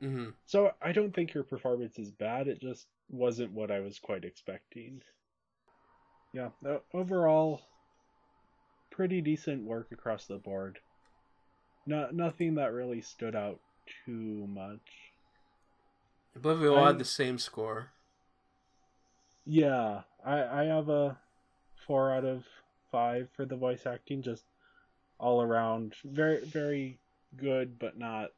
Mm-hmm. So I don't think her performance is bad, it just wasn't what I was quite expecting. Yeah, overall, pretty decent work across the board. Nothing that really stood out too much. I believe we all had the same score. Yeah, I have a 4 out of 5 for the voice acting, just all around very, very good, but not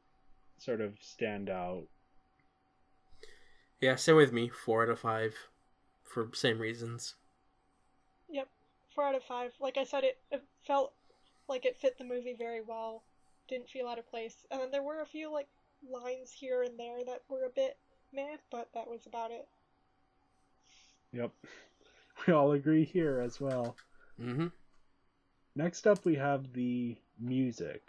sort of stand out. Yeah, stay with me. 4 out of 5 for same reasons. Yep, 4 out of 5. Like I said, it felt like it fit the movie very well. Didn't feel out of place. And then there were a few like lines here and there that were a bit meh, but that was about it. Yep, we all agree here as well. Mm-hmm. Next up, we have the music.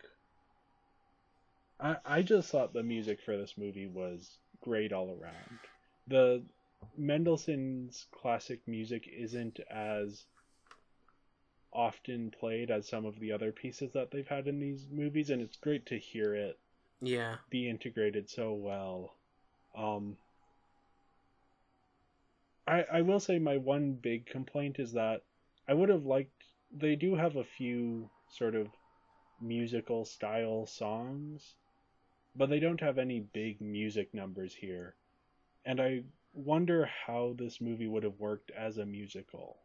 I just thought the music for this movie was great all around. The Mendelssohn's classic music isn't as often played as some of the other pieces that they've had in these movies, and it's great to hear it be integrated so well. I will say my one big complaint is that I would have liked, they do have a few sort of musical style songs, but they don't have any big music numbers here. And I wonder how this movie would have worked as a musical.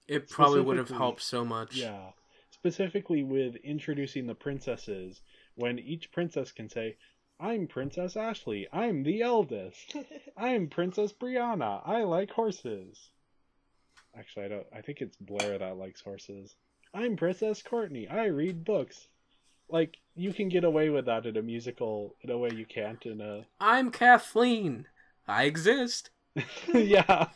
It probably would have helped so much. Yeah. Specifically with introducing the princesses, when each princess can say, I'm Princess Ashley, I'm the eldest. I'm Princess Brianna, I like horses. Actually, I think it's Blair that likes horses. I'm Princess Courtney, I read books. Like, you can get away with that in a musical in a way you can't in a... I'm Kathleen, I exist. Yeah.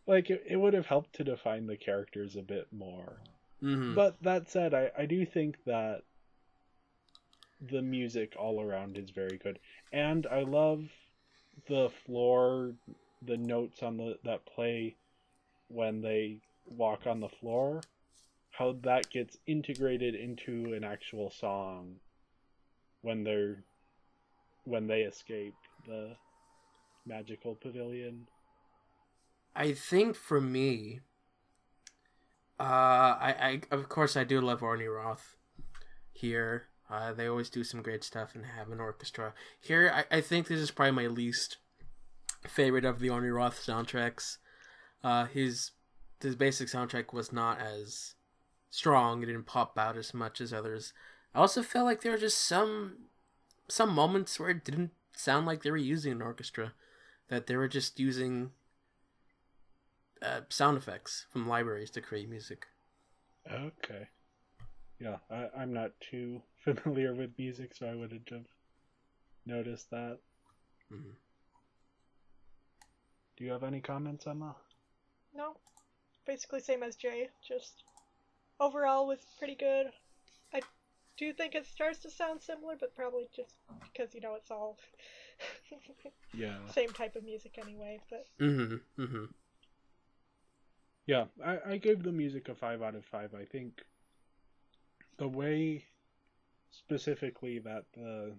Like, it would have helped to define the characters a bit more. Mm-hmm. But that said, I do think that the music all around is very good. And I love the floor, the notes on that play when they walk on the floor, how that gets integrated into an actual song when they escape the magical pavilion. I think for me, I of course I do love Orny Roth here. They always do some great stuff and have an orchestra. Here, I think this is probably my least favorite of the Orny Roth soundtracks. His basic soundtrack was not as strong. It didn't pop out as much as others. I also felt like there were just some moments where it didn't sound like they were using an orchestra. That they were just using sound effects from libraries to create music. Okay. Yeah, I'm not too familiar with music, so I wouldn't have noticed that. Mm-hmm. Do you have any comments on that? No. Basically same as Jay. Just overall was pretty good. I do think it starts to sound similar, but probably just because, it's all same type of music anyway. But Mm-hmm. Mm-hmm. Yeah, I gave the music a 5 out of 5. I think the way specifically that the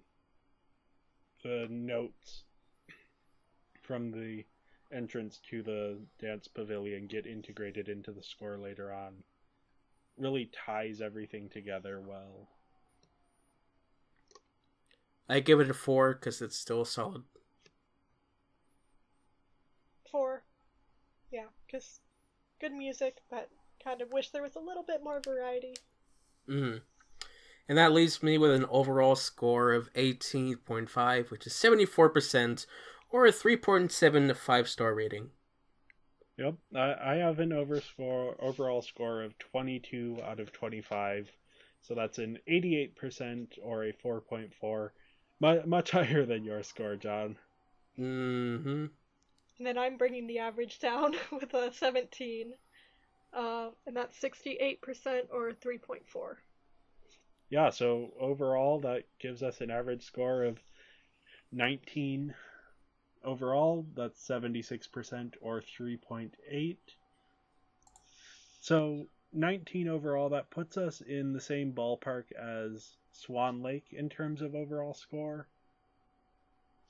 notes from the entrance to the dance pavilion get integrated into the score later on really ties everything together well. I give it a 4 because it's still solid. 4. Yeah, because good music, but kind of wish there was a little bit more variety. Mm-hmm. And that leaves me with an overall score of 18.5, which is 74%, or a 3.7 5-star rating. Yep, I have an overall score of 22 out of 25, so that's an 88% or a 4.4, much higher than your score, John. Mm-hmm. And then I'm bringing the average down with a 17. And that's 68% or 3.4. Yeah, so overall that gives us an average score of 19 overall. That's 76% or 3.8. So 19 overall, that puts us in the same ballpark as Swan Lake in terms of overall score.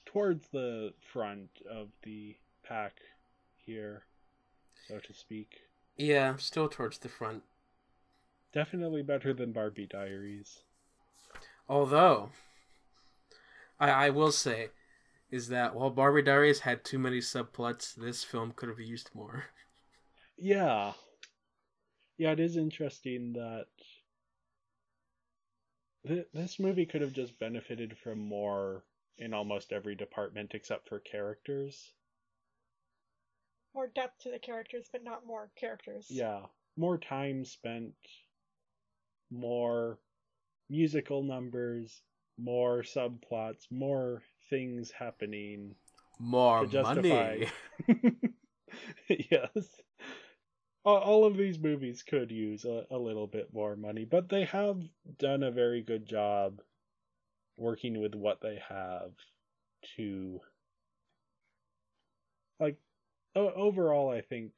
Towards the front of the pack here, so to speak. Yeah, still towards the front. Definitely better than Barbie Diaries. Although, I will say, is that while Barbie Diaries had too many subplots, this film could have used more. Yeah. Yeah, it is interesting that this movie could have just benefited from more in almost every department except for characters. More depth to the characters, but not more characters. Yeah. More time spent, more musical numbers, more subplots, more things happening More to justify. money. Yes. All of these movies could use a little bit more money, but they have done a very good job working with what they have to, like, overall, I think,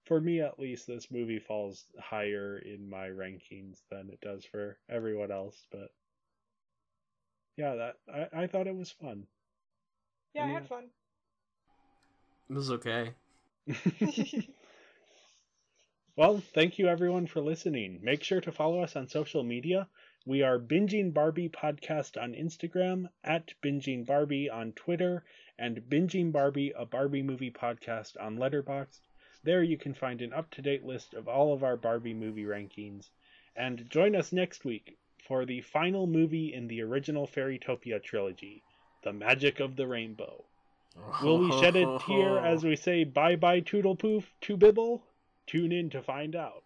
for me at least, this movie falls higher in my rankings than it does for everyone else, but yeah, I thought it was fun. Yeah, I had fun. It was okay. Well, thank you everyone for listening. Make sure to follow us on social media. We are Binging Barbie Podcast on Instagram, at Binging Barbie on Twitter, and Binging Barbie, a Barbie movie podcast on Letterboxd. There you can find an up-to-date list of all of our Barbie movie rankings. And join us next week for the final movie in the original Fairytopia trilogy, The Magic of the Rainbow. Will we shed a tear as we say bye-bye Toodle Poof to Bibble? Tune in to find out.